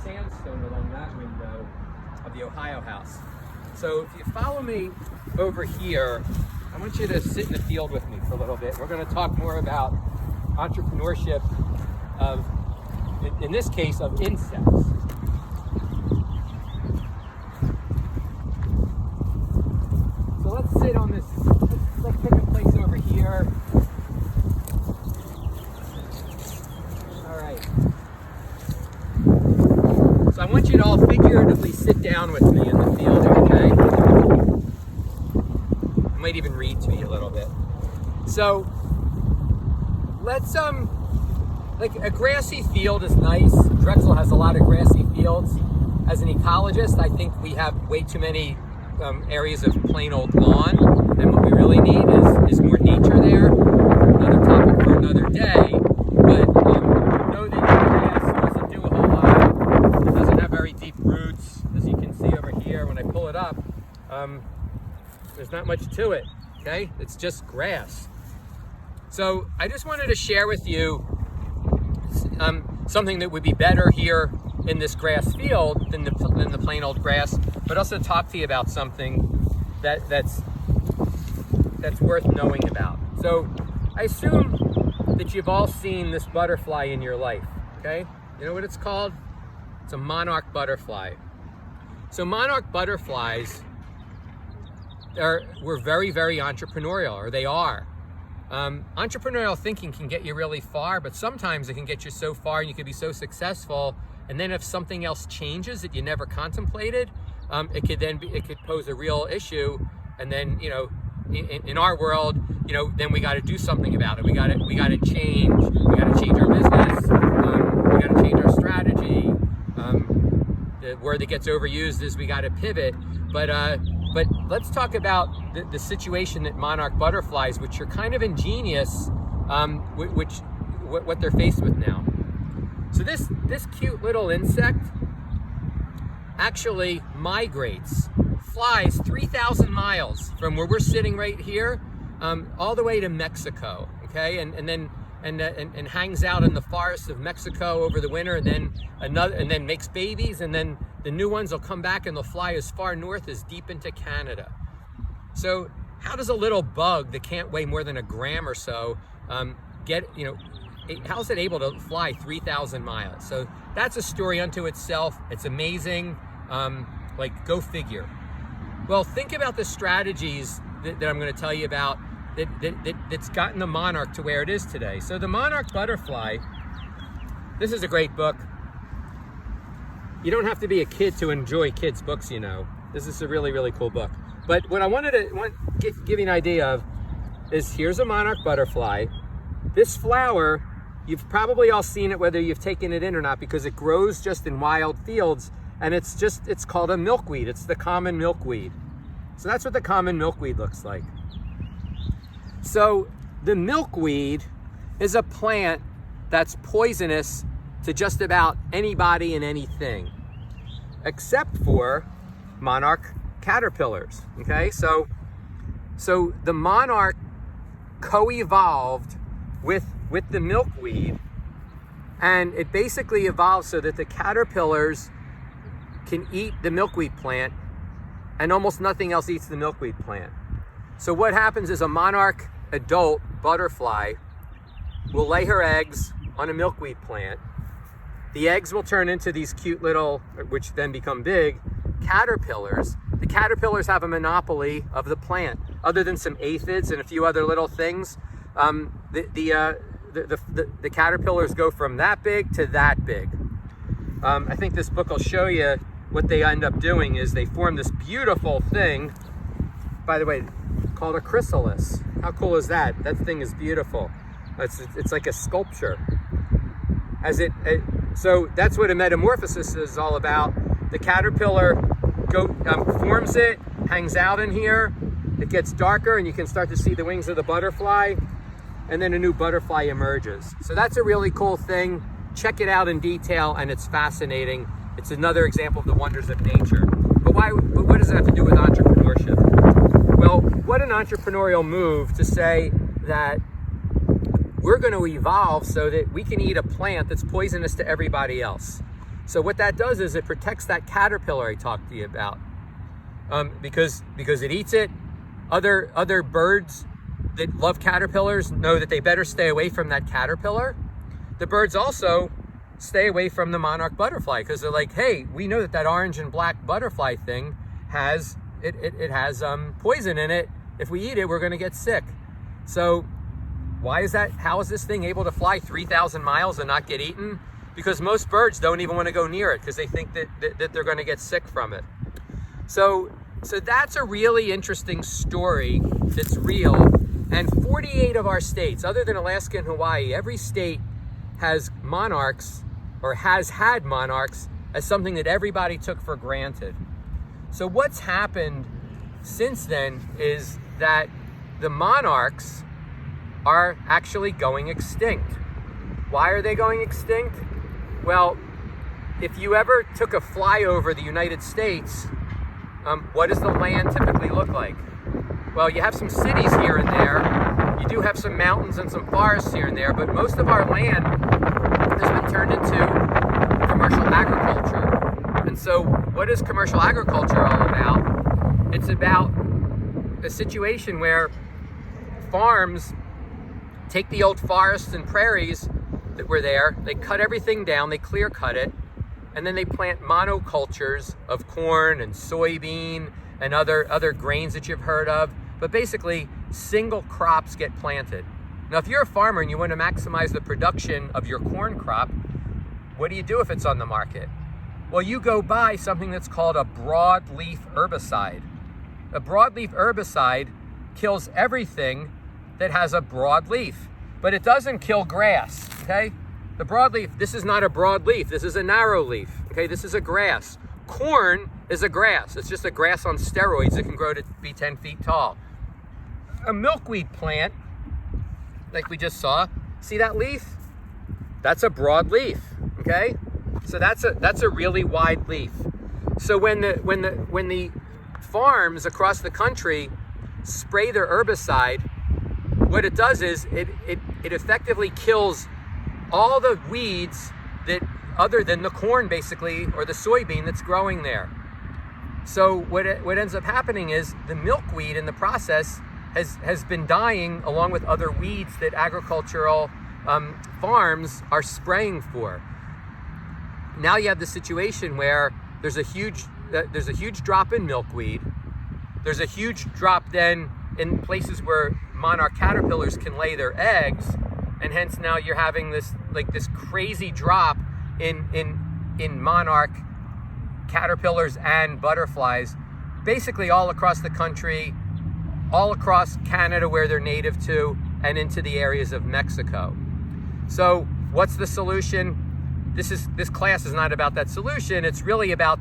sandstone along that window of the Ohio House. So if you follow me over here, I want you to sit in the field with me for a little bit. We're going to talk more about entrepreneurship of, in this case, of insects. So let's sit on this, let's pick a place over here. All right. So I want you to all figuratively sit down with me in the field, okay? I might even read to you a little bit. So let's, like, a grassy field is nice. Drexel has a lot of grassy fields. as an ecologist, I think we have way too many areas of plain old lawn, and what we really need is more nature there. Another topic for another day, but know that grass doesn't do a whole lot. It doesn't have very deep roots, as you can see over here. When I pull it up, there's not much to it, okay? It's just grass. So I just wanted to share with you something that would be better here in this grass field than the plain old grass, but also talk to you about something that's worth knowing about. So I assume that you've all seen this butterfly in your life, okay? You know what it's called? It's a monarch butterfly. So monarch butterflies were very, very entrepreneurial, or they are. Entrepreneurial thinking can get you really far, but sometimes it can get you so far and you can be so successful, and then if something else changes that you never contemplated, it could pose a real issue. And then, you know, in our world, you know, then we got to do something about it. We got to change our business. We got to change our strategy. The word that gets overused is we got to pivot. But let's talk about the situation that monarch butterflies, which are kind of ingenious, what they're faced with now. So this cute little insect actually flies 3,000 miles from where we're sitting right here, all the way to Mexico, okay, and hangs out in the forests of Mexico over the winter, and then makes babies, and then the new ones will come back and they'll fly as far north as deep into Canada. So how does a little bug that can't weigh more than a gram or so how's it able to fly 3,000 miles? So that's a story unto itself. It's amazing. Go figure. Well, think about the strategies that I'm going to tell you about that's gotten the monarch to where it is today. So the monarch butterfly, this is a great book. You don't have to be a kid to enjoy kids' books, you know. This is a really, really cool book. But what I wanted to give you an idea of is, here's a monarch butterfly. This flower, you've probably all seen it, whether you've taken it in or not, because it grows just in wild fields, and it's called a milkweed. It's the common milkweed. So that's what the common milkweed looks like. So the milkweed is a plant that's poisonous to just about anybody and anything, except for monarch caterpillars, okay? So the monarch co-evolved with the milkweed, and it basically evolved so that the caterpillars can eat the milkweed plant, and almost nothing else eats the milkweed plant. So what happens is a monarch adult butterfly will lay her eggs on a milkweed plant. The eggs will turn into these cute little, which then become big, caterpillars. The caterpillars have a monopoly of the plant. Other than some aphids and a few other little things, the caterpillars go from that big to that big. I think this book will show you what they end up doing is they form this beautiful thing, by the way, called a chrysalis. How cool is that? That thing is beautiful. It's like a sculpture. So that's what a metamorphosis is all about. The caterpillar forms it, hangs out in here, it gets darker, and you can start to see the wings of the butterfly, and then a new butterfly emerges. So that's a really cool thing. Check it out in detail, and it's fascinating. It's another example of the wonders of nature. But what does it have to do with entrepreneurship? Well, what an entrepreneurial move to say that we're going to evolve so that we can eat a plant that's poisonous to everybody else. So what that does is it protects that caterpillar I talked to you about, because it eats it. Other birds that love caterpillars know that they better stay away from that caterpillar. The birds also stay away from the monarch butterfly because they're like, hey, we know that orange and black butterfly thing has poison in it. If we eat it, we're going to get sick. So why is that? How is this thing able to fly 3,000 miles and not get eaten? Because most birds don't even want to go near it because they think that they're going to get sick from it. So that's a really interesting story that's real. And 48 of our states, other than Alaska and Hawaii, every state has monarchs or has had monarchs as something that everybody took for granted. So what's happened since then is that the monarchs are actually going extinct. Why are they going extinct? Well, if you ever took a flyover the United States, what does the land typically look like? Well, you have some cities here and there. You do have some mountains and some forests here and there, but most of our land has been turned into commercial agriculture. And so what is commercial agriculture all about? It's about a situation where farms take the old forests and prairies that were there, they cut everything down, they clear cut it, and then they plant monocultures of corn and soybean and other grains that you've heard of. But basically, single crops get planted. Now, if you're a farmer and you want to maximize the production of your corn crop, what do you do if it's on the market? Well, you go buy something that's called a broadleaf herbicide. A broadleaf herbicide kills everything that has a broad leaf, but it doesn't kill grass, okay? The broadleaf, this is not a broadleaf, this is a narrow leaf, okay? This is a grass. Corn is a grass. It's just a grass on steroids that can grow to be 10 feet tall. A milkweed plant, like we just saw, see that leaf? That's a broad leaf, okay? So that's a really wide leaf. So when the farms across the country spray their herbicide, what it does is it effectively kills all the weeds that other than the corn basically, or the soybean that's growing there. So what ends up happening is the milkweed in the process has been dying along with other weeds that agricultural farms are spraying for. Now you have the situation where there's a huge drop in milkweed. There's a huge drop then in places where monarch caterpillars can lay their eggs, and hence now you're having this crazy drop in monarch caterpillars and butterflies, basically all across the country, all across Canada where they're native to, and into the areas of Mexico. So what's the solution? This class is not about that solution. It's really about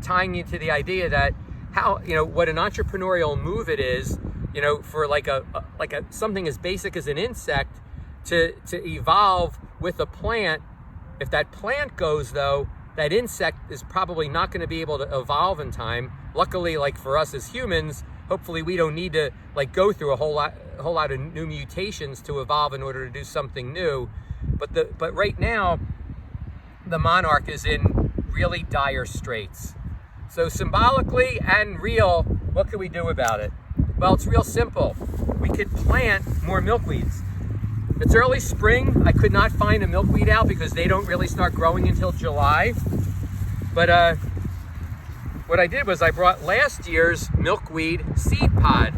tying you to the idea that how, what an entrepreneurial move it is, for like a something as basic as an insect to evolve with a plant. If that plant goes though, that insect is probably not going to be able to evolve in time. Luckily, like for us as humans, hopefully we don't need to go through a whole lot of new mutations to evolve in order to do something new. But right now, the monarch is in really dire straits. So symbolically and real, what can we do about it? Well, it's real simple. We could plant more milkweeds. It's early spring. I could not find a milkweed out because they don't really start growing until July. But what I did was I brought last year's milkweed seed pod.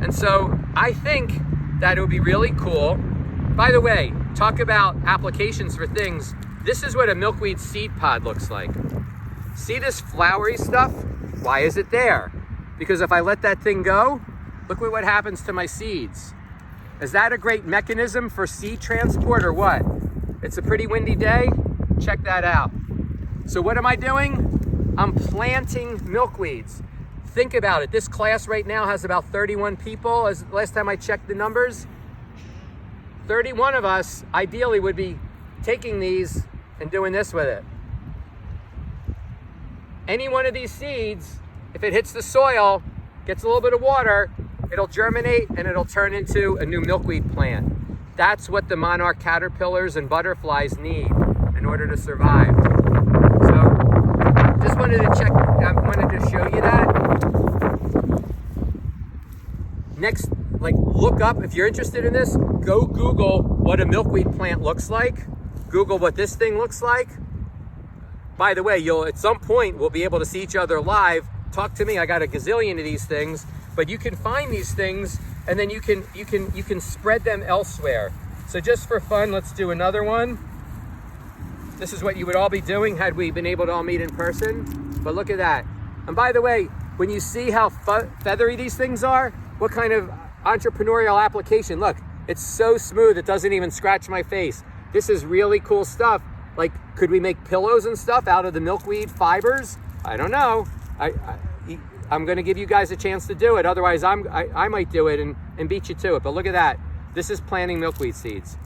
And so I think that it would be really cool. By the way, talk about applications for things. This is what a milkweed seed pod looks like. See this flowery stuff? Why is it there? Because if I let that thing go, look what happens to my seeds. Is that a great mechanism for seed transport or what? It's a pretty windy day. Check that out. So what am I doing? I'm planting milkweeds. Think about it. This class right now has about 31 people. As last time I checked the numbers, 31 of us ideally would be taking these and doing this with it. Any one of these seeds, if it hits the soil, gets a little bit of water, it'll germinate and it'll turn into a new milkweed plant. That's what the monarch caterpillars and butterflies need in order to survive. So just wanted to show you that. Next, look up, if you're interested in this, go Google what a milkweed plant looks like. Google what this thing looks like. By the way, at some point we'll be able to see each other live. Talk to me. I got a gazillion of these things, but you can find these things and then you can spread them elsewhere. So just for fun, let's do another one. This is what you would all be doing had we been able to all meet in person. But look at that. And by the way, when you see how feathery these things are, what kind of entrepreneurial application? Look, it's so smooth it doesn't even scratch my face. This is really cool stuff. Like, could we make pillows and stuff out of the milkweed fibers? I don't know. I'm gonna give you guys a chance to do it. Otherwise, I might do it and beat you to it. But look at that. This is planting milkweed seeds.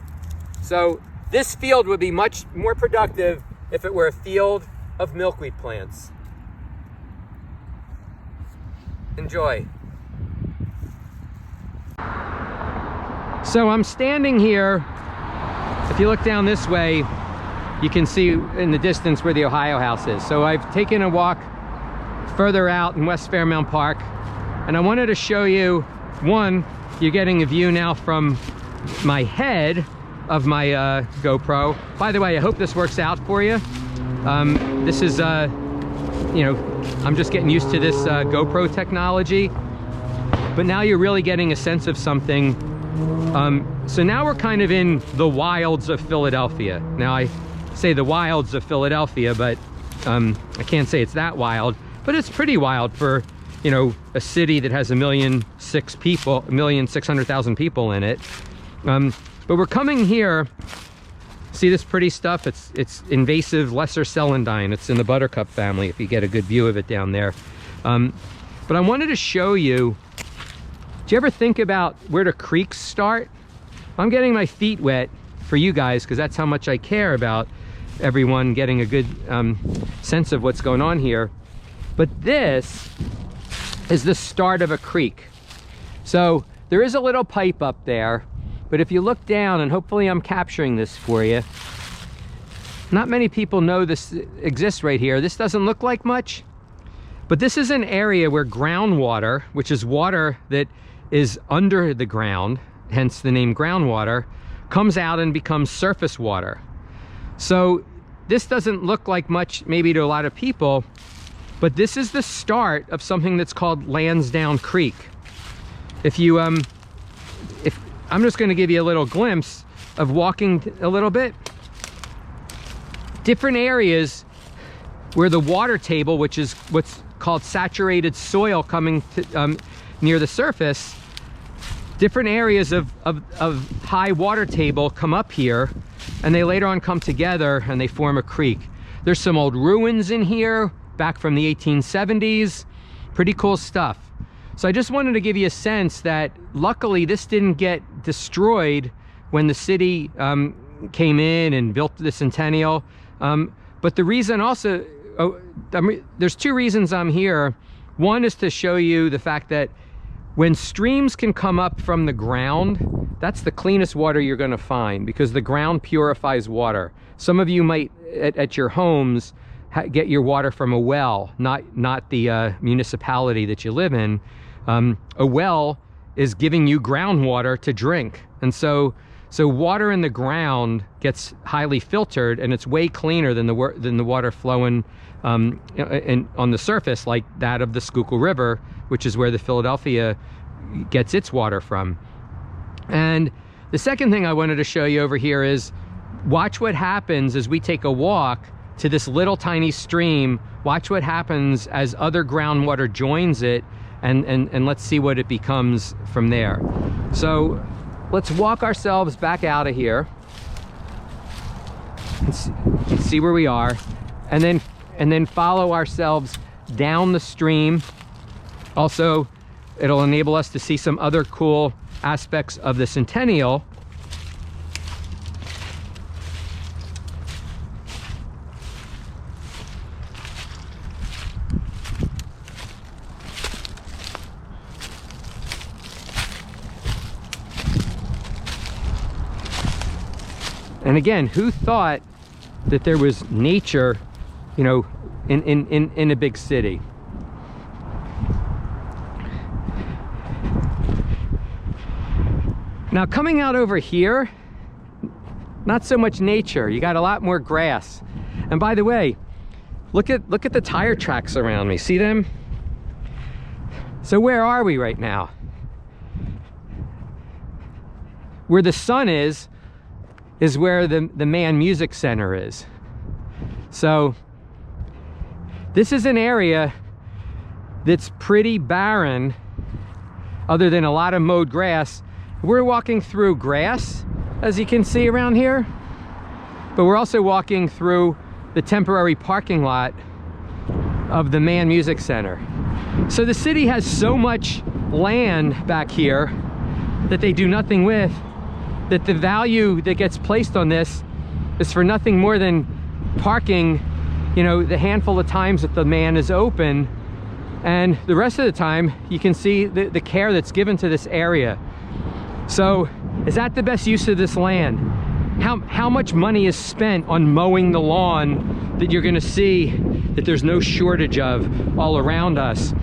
So this field would be much more productive if it were a field of milkweed plants. Enjoy. So I'm standing here. If you look down this way, you can see in the distance where the Ohio House is. So I've taken a walk further out in West Fairmount Park, and I wanted to show you, one, you're getting a view now from my head of my GoPro. By the way, I hope this works out for you. This is, you know, I'm just getting used to this GoPro technology, but now you're really getting a sense of something. So now we're kind of in the wilds of Philadelphia. Now I say the wilds of Philadelphia, but I can't say it's that wild, but it's pretty wild for, you know, a city that has 1,600,000 people in it. But we're coming here. See this pretty stuff? It's invasive lesser celandine. It's in the buttercup family, if you get a good view of it down there. But I wanted to show you, do you ever think about where the creeks start? I'm getting my feet wet for you guys because that's how much I care about everyone getting a good sense of what's going on here. But this is the start of a creek. So there is a little pipe up there, but if you look down, and hopefully I'm capturing this for you, not many people know this exists right here. This doesn't look like much, but this is an area where groundwater, which is water that is under the ground, hence the name groundwater, comes out and becomes surface water. So this doesn't look like much maybe to a lot of people, but this is the start of something that's called Lansdowne Creek. If you, if I'm just going to give you a little glimpse of walking a little bit. Different areas where the water table, which is what's called saturated soil coming to, near the surface, different areas of high water table come up here, and they later on come together and they form a creek. There's some old ruins in here back from the 1870s. Pretty cool stuff. So I just wanted to give you a sense that luckily this didn't get destroyed when the city came in and built the Centennial. But the reason also, there's two reasons I'm here. One is to show you the fact that when streams can come up from the ground, that's the cleanest water you're going to find, because the ground purifies water. Some of you might at your homes get your water from a well, not the municipality that you live in. A well is giving you groundwater to drink, and so water in the ground gets highly filtered, and it's way cleaner than the water flowing on the surface, like that of the Schuylkill River, which is where the Philadelphia gets its water from. And the second thing I wanted to show you over here is, watch what happens as we take a walk to this little tiny stream. Watch what happens as other groundwater joins it, and let's see what it becomes from there. So let's walk ourselves back out of here and see where we are, and then follow ourselves down the stream. Also, it'll enable us to see some other cool aspects of the Centennial. And again, who thought that there was nature, you know, in a big city? Now coming out over here, not so much nature. You got a lot more grass. And by the way, look at the tire tracks around me. See them? So where are we right now? Where the sun is where the Mann Music Center is. So this is an area that's pretty barren, other than a lot of mowed grass. We're walking through grass, as you can see around here. but we're also walking through the temporary parking lot of the Mann Music Center. So the city has so much land back here that they do nothing with, that the value that gets placed on this is for nothing more than parking, you know, the handful of times that the Mann is open, and the rest of the time you can see the care that's given to this area. So is that the best use of this land? How much money is spent on mowing the lawn that you're going to see that there's no shortage of all around us?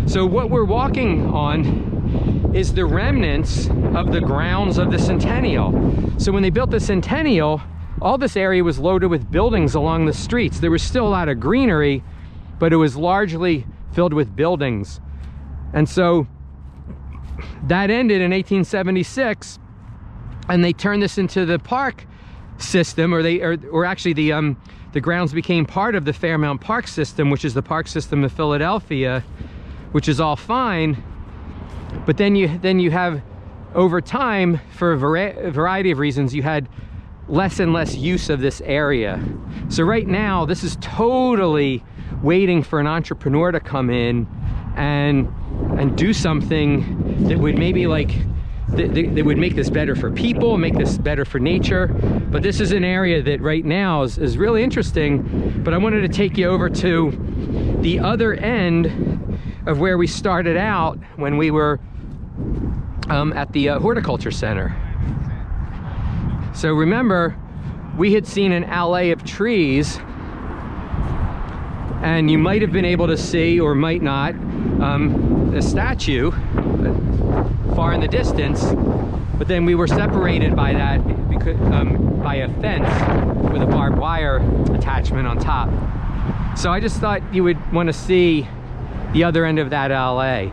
So what we're walking on is the remnants of the grounds of the Centennial. So when they built the Centennial, all this area was loaded with buildings along the streets. There was still a lot of greenery, but it was largely filled with buildings. And so that ended in 1876, and they turned this into the park system, or actually the grounds became part of the Fairmount Park system, which is the park system of Philadelphia, which is all fine. But then you have, over time, for a variety of reasons, you had less and less use of this area. So right now, this is totally waiting for an entrepreneur to come in and do something that would maybe that would make this better for people, make this better for nature. But this is an area that right now is really interesting. But I wanted to take you over to the other end of where we started out when we were at the horticulture center. So remember, we had seen an alley of trees, and you might have been able to see, or might not, a statue far in the distance, but then we were separated by that because, by a fence with a barbed wire attachment on top. So I just thought you would want to see the other end of that alley.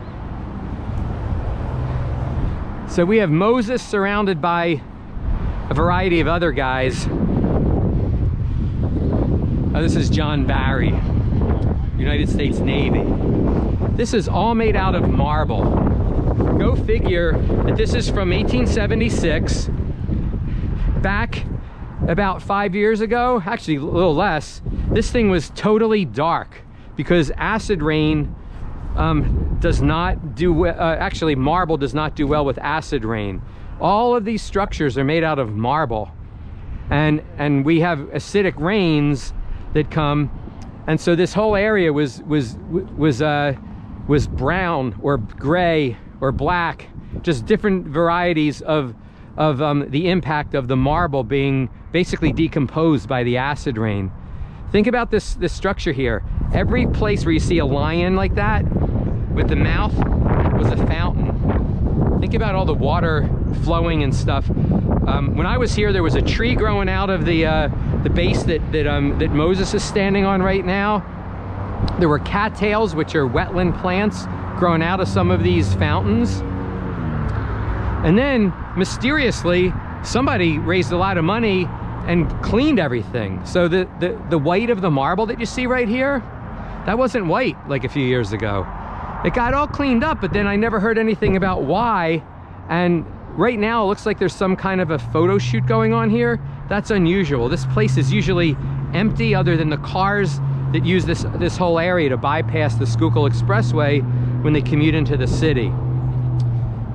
So we have Moses surrounded by a variety of other guys. Oh, this is John Barry, United States Navy. This is all made out of marble. Go figure that this is from 1876. Back about 5 years ago, actually a little less, this thing was totally dark because acid rain does not do actually marble does not do well with acid rain. All of these structures are made out of marble, and we have acidic rains that come, and so this whole area was brown or gray or black, just different varieties of the impact of the marble being basically decomposed by the acid rain. Think about this structure here. Every place where you see a lion like that with the mouth was a fountain. Think about all the water flowing and stuff. When I was here, there was a tree growing out of the base that Moses is standing on right now. There were cattails, which are wetland plants, growing out of some of these fountains. And then, mysteriously, somebody raised a lot of money and cleaned everything. So the white of the marble that you see right here, that wasn't white like a few years ago. It got all cleaned up, but then I never heard anything about why. And right now, it looks like there's some kind of a photo shoot going on here. That's unusual. This place is usually empty other than the cars that use this whole area to bypass the Schuylkill Expressway when they commute into the city.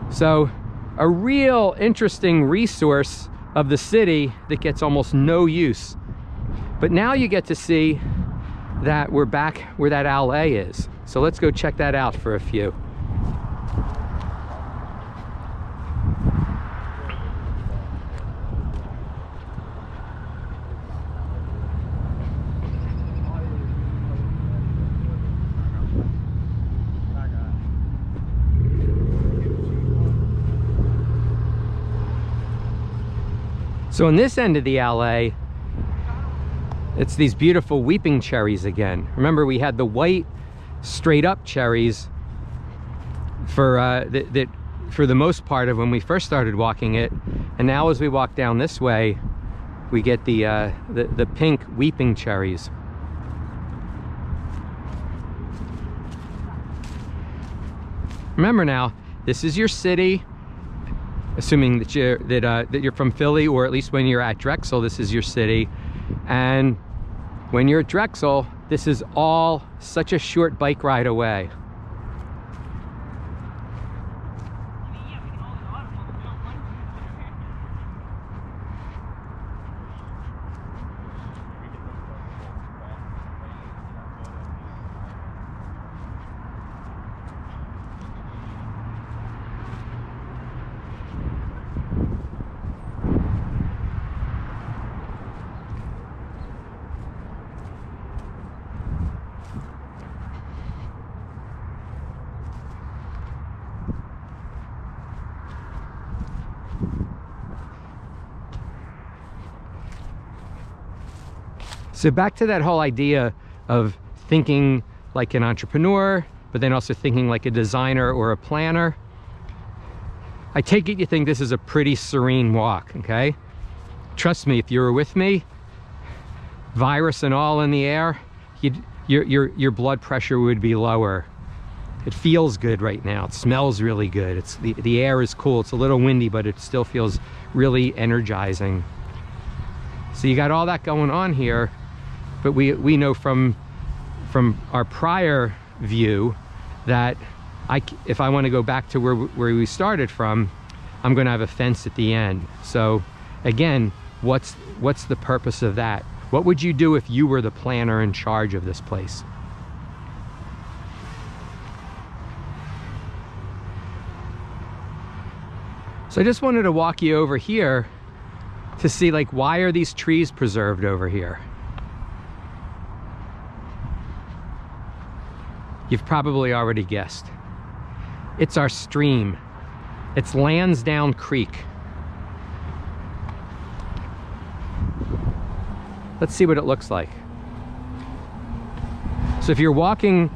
So a real interesting resource of the city that gets almost no use. But now you get to see that we're back where that alley is. So let's go check that out for a few. So on this end of the alley, it's these beautiful weeping cherries again. Remember, we had the white straight up cherries for that for the most part of when we first started walking it, and now as we walk down this way, we get the pink weeping cherries. Remember now, this is your city. Assuming that you're from Philly, or at least when you're at Drexel, this is your city. And when you're at Drexel, this is all such a short bike ride away. So back to that whole idea of thinking like an entrepreneur, but then also thinking like a designer or a planner. I take it you think this is a pretty serene walk, okay? Trust me, if you were with me, virus and all in the air, your blood pressure would be lower. It feels good right now. It smells really good. It's the air is cool. It's a little windy, but it still feels really energizing. So you got all that going on here. But we know from our prior view that if I want to go back to where we started from, I'm going to have a fence at the end. So again, what's the purpose of that? What would you do if you were the planner in charge of this place? So I just wanted to walk you over here to see, like, why are these trees preserved over here? You've probably already guessed. It's our stream. It's Lansdowne Creek. Let's see what it looks like. So if you're walking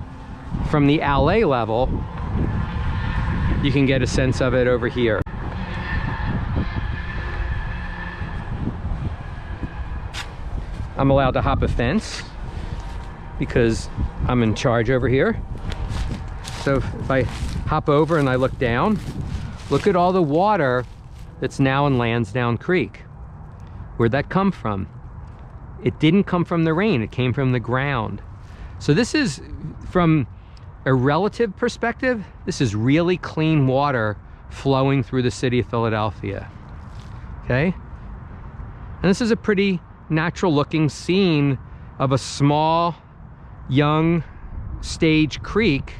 from the alley level, you can get a sense of it over here. I'm allowed to hop a fence because I'm in charge over here. So if I hop over and I look down, look at all the water that's now in Lansdowne Creek. Where'd that come from? It didn't come from the rain, it came from the ground. So this is, from a relative perspective, this is really clean water flowing through the city of Philadelphia. Okay? And this is a pretty natural looking scene of a small, young stage creek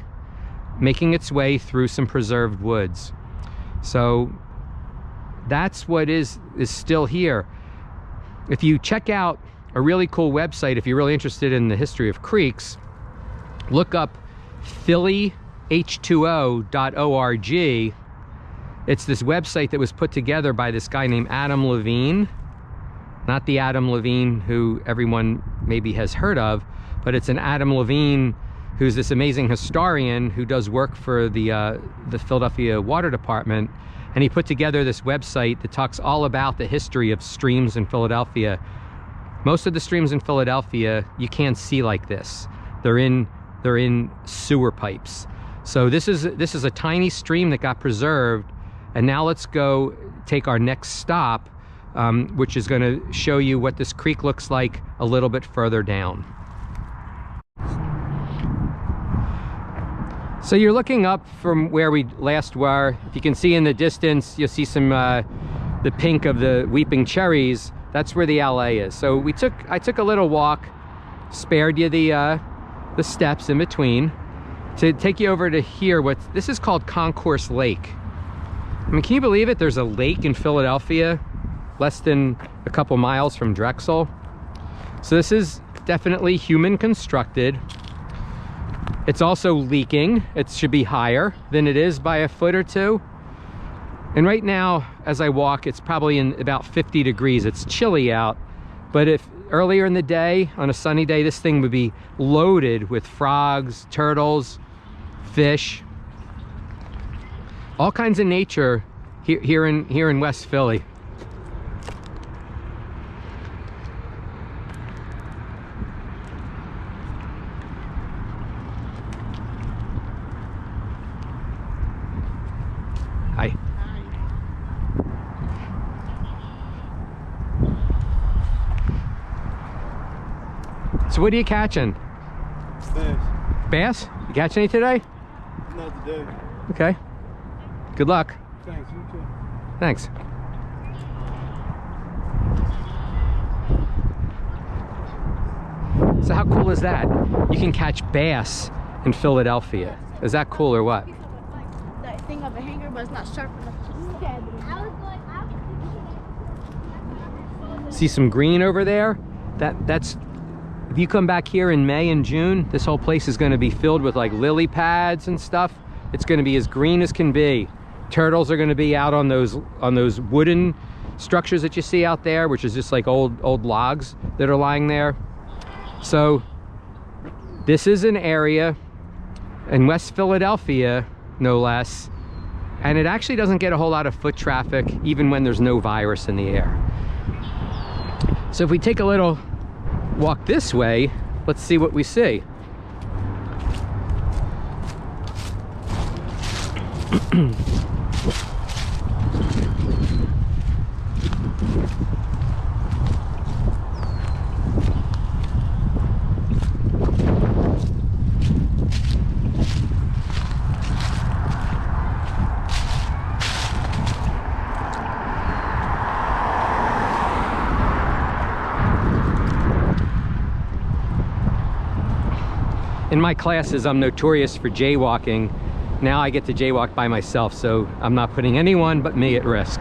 making its way through some preserved woods. So that's what is still here. If you check out a really cool website, if you're really interested in the history of creeks, look up phillyh2o.org. It's this website that was put together by this guy named Adam Levine. Not the Adam Levine who everyone maybe has heard of, but it's an Adam Levine who's this amazing historian who does work for the Philadelphia Water Department. And he put together this website that talks all about the history of streams in Philadelphia. Most of the streams in Philadelphia you can't see like this. They're in sewer pipes. So this is a tiny stream that got preserved. And now let's go take our next stop, which is going to show you what this creek looks like a little bit further down. So you're looking up from where we last were. If you can see in the distance, you'll see some the pink of the weeping cherries. That's where the alley is. So I took a little walk, spared you the steps in between, to take you over to here. This is called Concourse Lake. I mean, can you believe it? There's a lake in Philadelphia, less than a couple miles from Drexel. So this is definitely human constructed. It's also leaking. It should be higher than it is by a foot or two. And right now, as I walk, it's probably in about 50 degrees. It's chilly out. But if earlier in the day, on a sunny day, this thing would be loaded with frogs, turtles, fish, all kinds of nature here in West Philly. Hi. So what are you catching? Bass. Bass? You catch any today? Not today. Okay. Good luck. Thanks, you too. Thanks. So how cool is that? You can catch bass in Philadelphia. Is that cool or what? That thing of a hanger, but it's not sharp enough to stab it. See some green over there? That's if you come back here in May and June, this whole place is going to be filled with like lily pads and stuff. It's going to be as green as can be. Turtles are going to be out on those wooden structures that you see out there, which is just like old logs that are lying there. So this is an area in West Philadelphia, no less, and it actually doesn't get a whole lot of foot traffic even when there's no virus in the air. So if we take a little walk this way, let's see what we see. In my classes, I'm notorious for jaywalking. Now I get to jaywalk by myself, so I'm not putting anyone but me at risk.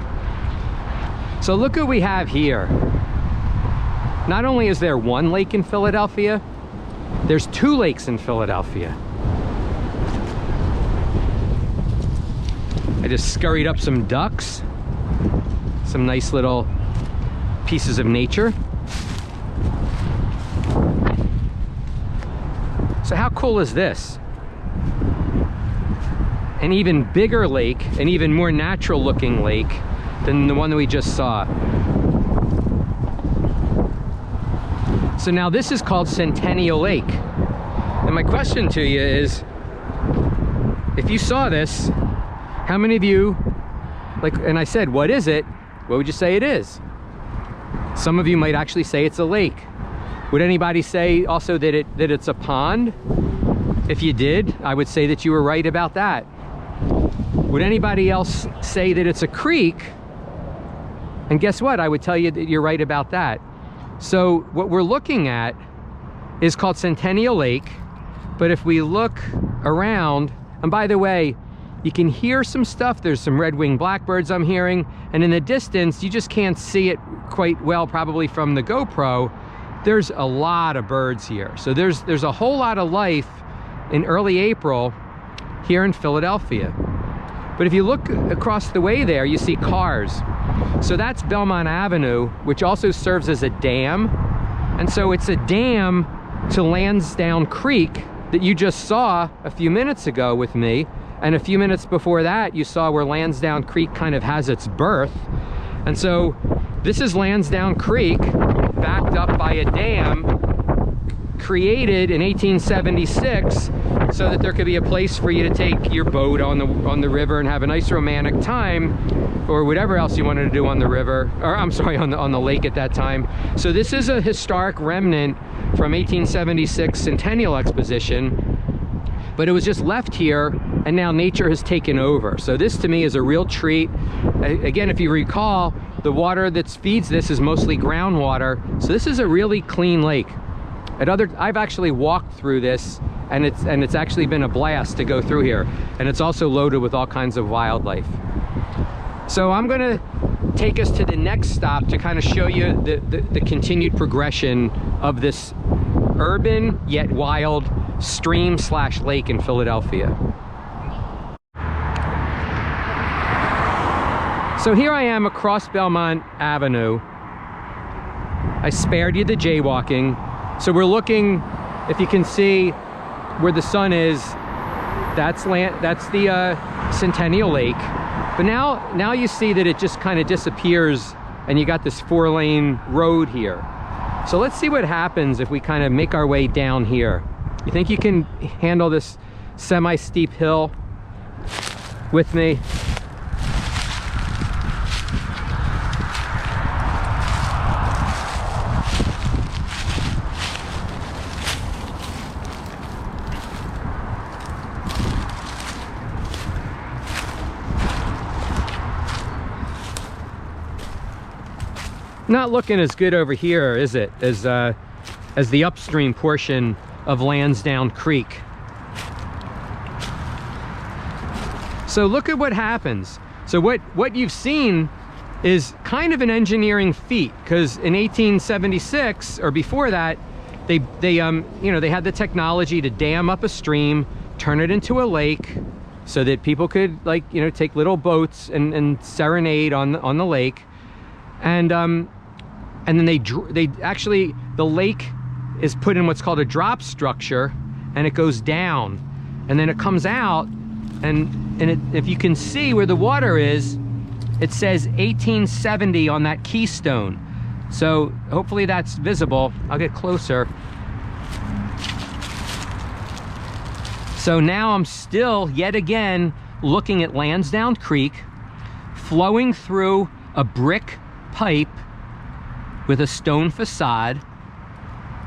So look what we have here. Not only is there one lake in Philadelphia, there's two lakes in Philadelphia. I just scurried up some ducks, some nice little pieces of nature. So how cool is this? An even bigger lake, an even more natural looking lake than the one that we just saw. So now this is called Centennial Lake. And my question to you is, if you saw this, how many of you, and I said, what is it? What would you say it is? Some of you might actually say it's a lake. Would anybody say also that it's a pond? If you did, I would say that you were right about that. Would anybody else say that it's a creek? And guess what? I would tell you that you're right about that. So what we're looking at is called Centennial Lake. But if we look around, and by the way, you can hear some stuff. There's some red-winged blackbirds I'm hearing. And in the distance, you just can't see it quite well, probably from the GoPro. There's a lot of birds here. So there's a whole lot of life in early April here in Philadelphia. But if you look across the way there, you see cars. So that's Belmont Avenue, which also serves as a dam. And so it's a dam to Lansdowne Creek that you just saw a few minutes ago with me. And a few minutes before that, you saw where Lansdowne Creek kind of has its birth. And so this is Lansdowne Creek, backed up by a dam created in 1876 so that there could be a place for you to take your boat on the river and have a nice romantic time, or whatever else you wanted to do on the river, or I'm sorry, on the lake at that time. So this is a historic remnant from 1876 Centennial Exposition, but it was just left here and now nature has taken over. So this to me is a real treat. Again, if you recall, the water that feeds this is mostly groundwater. So this is a really clean lake. I've actually walked through this, and it's actually been a blast to go through here. And it's also loaded with all kinds of wildlife. So I'm gonna take us to the next stop to kind of show you the continued progression of this urban yet wild stream/lake in Philadelphia. So here I am across Belmont Avenue. I spared you the jaywalking. So we're looking, if you can see where the sun is, that's the Centennial Lake. But now you see that it just kind of disappears and you got this 4-lane road here. So let's see what happens if we kind of make our way down here. You think you can handle this semi-steep hill with me? Not looking as good over here, is it? As the upstream portion of Lansdowne Creek. So look at what happens. So what you've seen is kind of an engineering feat, because in 1876 or before that, they had the technology to dam up a stream, turn it into a lake, so that people could, like, take little boats and serenade on the lake, and then they actually, the lake is put in what's called a drop structure, and it goes down, and then it comes out, and if you can see where the water is, it says 1870 on that keystone. So hopefully that's visible. I'll get closer. So now I'm still, yet again, looking at Lansdowne Creek flowing through a brick pipe with a stone facade.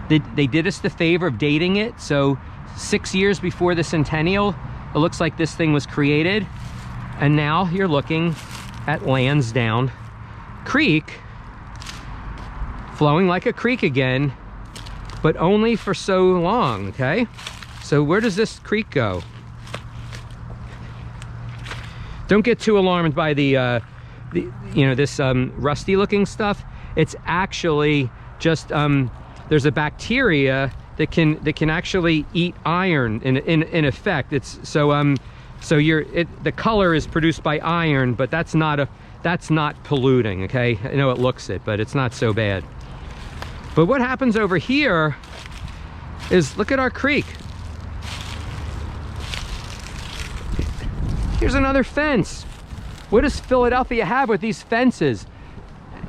They did us the favor of dating it. So 6 years before the Centennial, it looks like this thing was created. And now you're looking at Lansdowne Creek flowing like a creek again, but only for so long, okay? So where does this creek go? Don't get too alarmed by this rusty looking stuff. It's actually just there's a bacteria that can actually eat iron in effect. It's so the color is produced by iron, but that's not polluting, okay? I know it looks it, but it's not so bad. But what happens over here is, look at our creek. Here's another fence. What does Philadelphia have with these fences?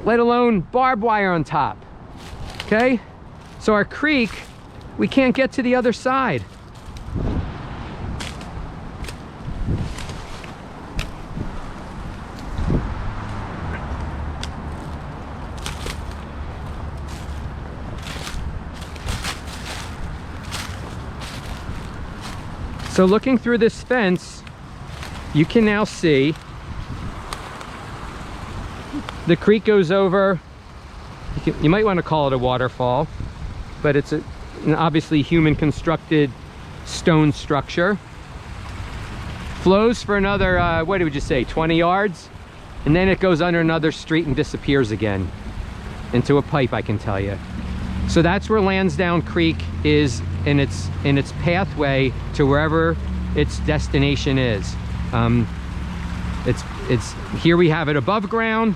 Let alone barbed wire on top, okay? So our creek, we can't get to the other side. So looking through this fence, you can now see the creek goes over. You might want to call it a waterfall, but it's an obviously human constructed stone structure. Flows for another, what would you say, 20 yards? And then it goes under another street and disappears again into a pipe, I can tell you. So that's where Lansdowne Creek is in its pathway to wherever its destination is. It's here we have it above ground.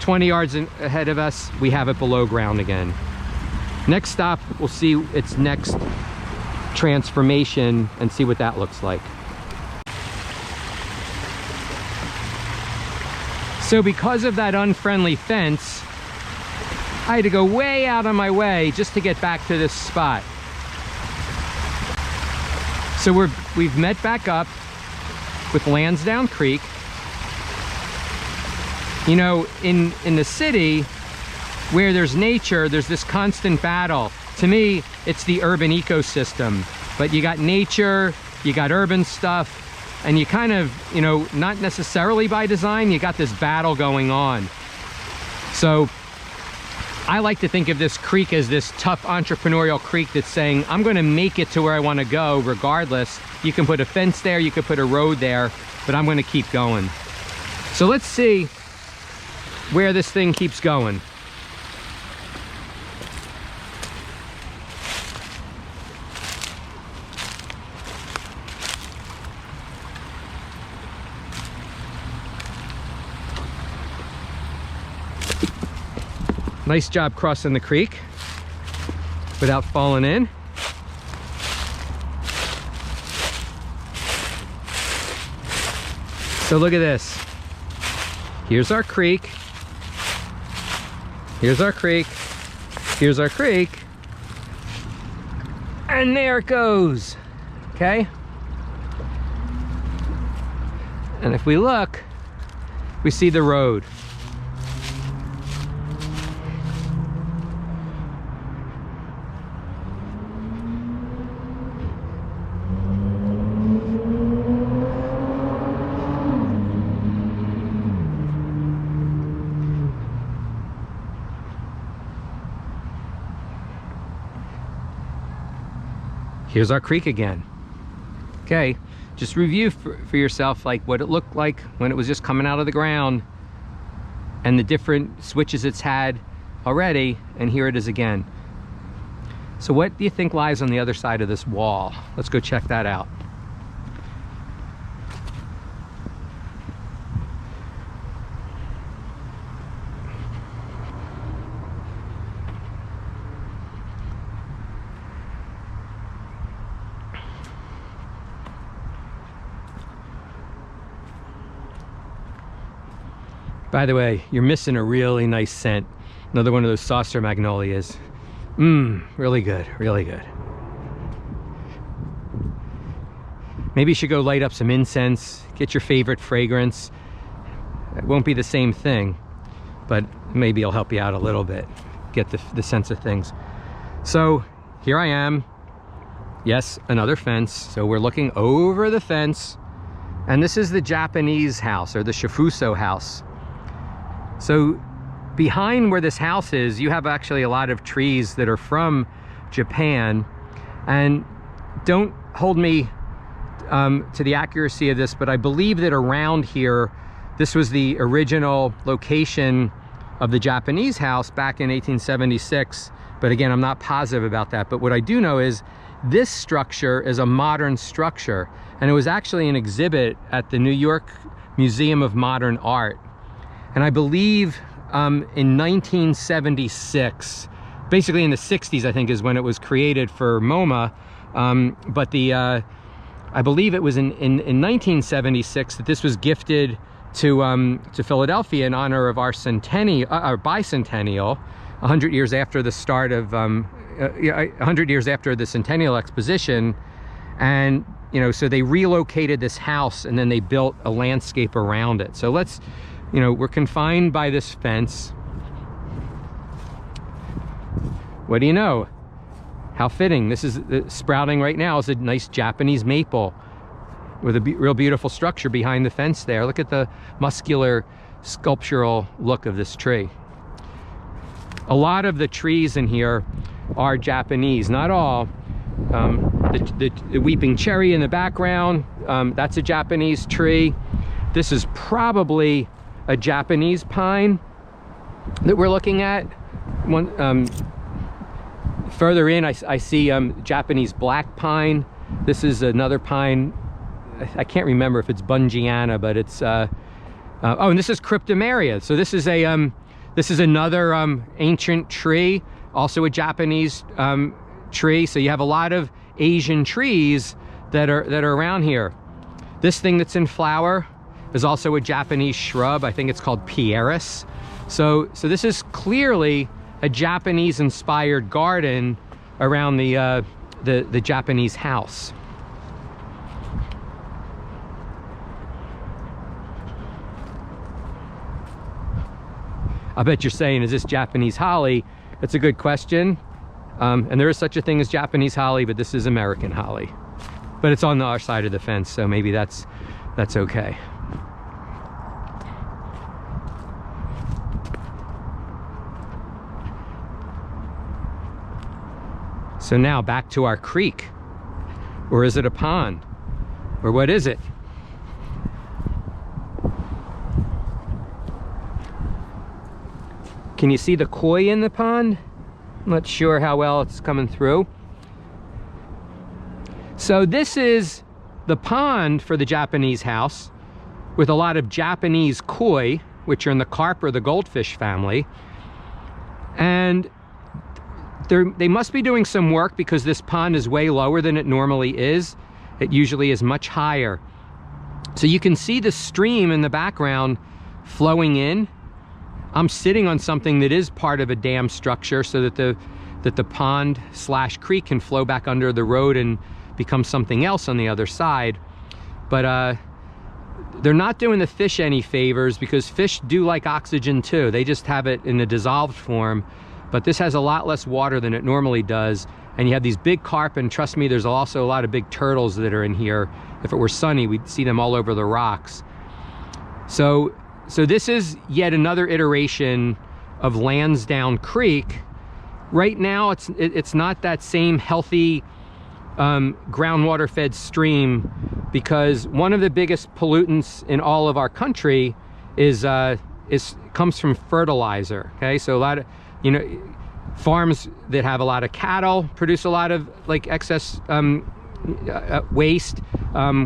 20 yards ahead of us, we have it below ground again. Next stop, we'll see its next transformation and see what that looks like. So because of that unfriendly fence, I had to go way out on my way just to get back to this spot. So we've met back up with Lansdowne Creek. You know, in the city where there's nature, there's this constant battle. To me, it's the urban ecosystem. But you got nature, you got urban stuff, and you kind of, not necessarily by design, you got this battle going on. So I like to think of this creek as this tough entrepreneurial creek that's saying, I'm going to make it to where I want to go regardless. You can put a fence there, you could put a road there, but I'm going to keep going. So let's see where this thing keeps going. Nice job crossing the creek without falling in. So look at this. Here's our creek. Here's our creek. Here's our creek. And there it goes. Okay? And if we look, we see the road. Here's our creek again. Okay, just review for yourself like what it looked like when it was just coming out of the ground and the different switches it's had already, and here it is again. So what do you think lies on the other side of this wall? Let's go check that out. By the way, you're missing a really nice scent. Another one of those saucer magnolias. Really good, really good. Maybe you should go light up some incense, get your favorite fragrance. It won't be the same thing, but maybe it'll help you out a little bit, get the sense of things. So here I am. Yes, another fence. So we're looking over the fence, and this is the Japanese house, or the Shifuso house. So behind where this house is, you have actually a lot of trees that are from Japan. And don't hold me to the accuracy of this, but I believe that around here, this was the original location of the Japanese house back in 1876. But again, I'm not positive about that. But what I do know is this structure is a modern structure. And it was actually an exhibit at the New York Museum of Modern Art. And I believe in 1976, basically in the 60s, I think is when it was created for MoMA. But I believe it was in 1976 that this was gifted to Philadelphia in honor of our bicentennial, 100 years after the start of, 100 years after the Centennial Exposition. And, you know, so they relocated this house and then they built a landscape around it. So let's, you know, we're confined by this fence. What do you know? How fitting. This is sprouting right now is a nice Japanese maple with a real beautiful structure behind the fence there. Look at the muscular sculptural look of this tree. A lot of the trees in here are Japanese, not all. The weeping cherry in the background, that's a Japanese tree. This is probably a Japanese pine that we're looking at. One further in, I see Japanese black pine. This is another pine. I can't remember if it's Bungiana, but it's oh, and this is Cryptomeria. So this is another ancient tree, also a Japanese tree. So you have a lot of Asian trees that are around here. This thing that's in flower is also a Japanese shrub. I think it's called Pieris. So this is clearly a Japanese inspired garden around the Japanese house. I bet you're saying, is this Japanese holly? That's a good question. And there is such a thing as Japanese holly, but this is American holly. But it's on our side of the fence, so maybe that's okay. So now back to our creek. Or is it a pond? Or what is it? Can you see the koi in the pond? I'm not sure how well it's coming through. So this is the pond for the Japanese house with a lot of Japanese koi, which are in the carp or the goldfish family. And they must be doing some work because this pond is way lower than it normally is. It usually is much higher. So you can see the stream in the background flowing in. I'm sitting on something that is part of a dam structure so that the pond / creek can flow back under the road and become something else on the other side. But they're not doing the fish any favors because fish do like oxygen too. They just have it in a dissolved form. But this has a lot less water than it normally does. And you have these big carp, and trust me, there's also a lot of big turtles that are in here. If it were sunny, we'd see them all over the rocks. So this is yet another iteration of Lansdowne Creek. Right now, it's not that same healthy groundwater fed stream, because one of the biggest pollutants in all of our country comes from fertilizer. Okay, so a lot of, you know, farms that have a lot of cattle produce a lot of like excess waste,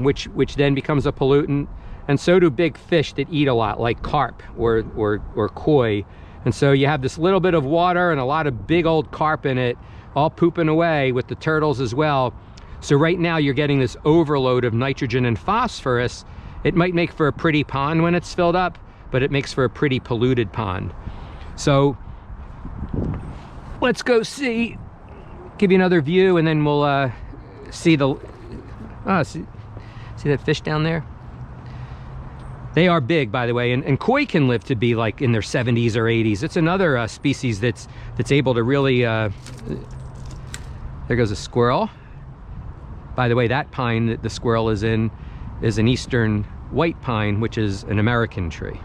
which then becomes a pollutant, and so do big fish that eat a lot, like carp or koi. And so you have this little bit of water and a lot of big old carp in it, all pooping away with the turtles as well. So right now you're getting this overload of nitrogen and phosphorus. It might make for a pretty pond when it's filled up, but it makes for a pretty polluted pond. So let's go see, give you another view, and then we'll see the, see that fish down there? They are big, by the way, and koi can live to be like in their 70s or 80s. It's another species that's able to really, there goes a squirrel. By the way, that pine that the squirrel is in is an eastern white pine, which is an American tree.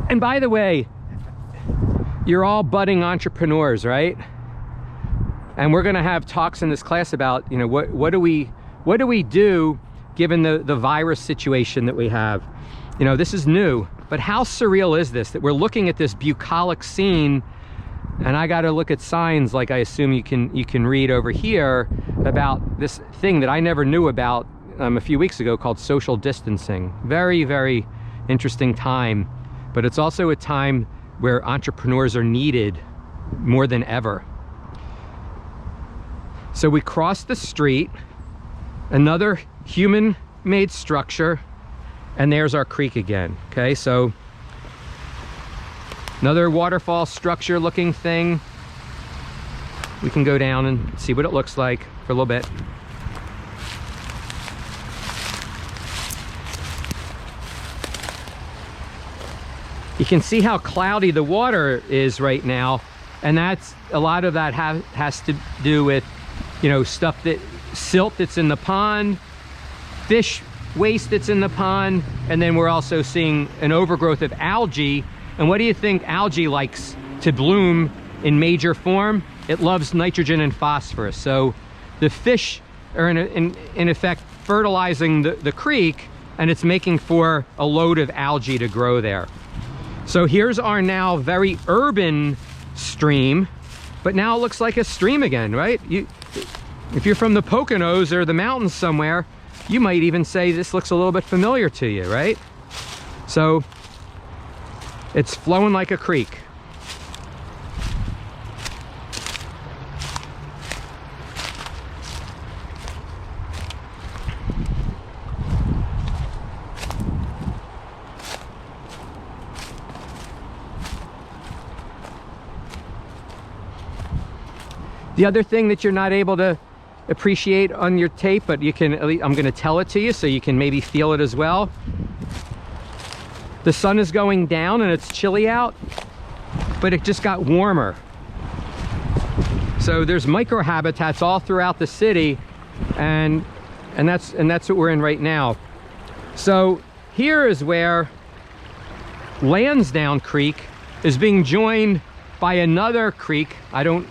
And by the way, you're all budding entrepreneurs, right? And we're going to have talks in this class about, you know, what do we do given the virus situation that we have. You know, this is new, but how surreal is this, that we're looking at this bucolic scene, and I got to look at signs like I assume you can read over here about this thing that I never knew about a few weeks ago called social distancing. Very, very interesting time, but it's also a time where entrepreneurs are needed more than ever. So we crossed the street, another human-made structure, and there's our creek again. Okay, so another waterfall structure looking thing. We can go down and see what it looks like for a little bit. You can see how cloudy the water is right now, and that's a lot of that has to do with, you know, stuff that silt that's in the pond, fish waste that's in the pond, and then we're also seeing an overgrowth of algae. And what do you think algae likes to bloom in major form? It loves nitrogen and phosphorus. So the fish are in effect fertilizing the creek, and it's making for a load of algae to grow there. So here's our now very urban stream, but now it looks like a stream again, right? If you're from the Poconos or the mountains somewhere, you might even say this looks a little bit familiar to you, right? So it's flowing like a creek. The other thing that you're not able to appreciate on your tape, but you can, at least I'm going to tell it to you so you can maybe feel it as well. The sun is going down and it's chilly out, but it just got warmer. So there's microhabitats all throughout the city, and that's what we're in right now. So here is where Lansdowne Creek is being joined by another creek.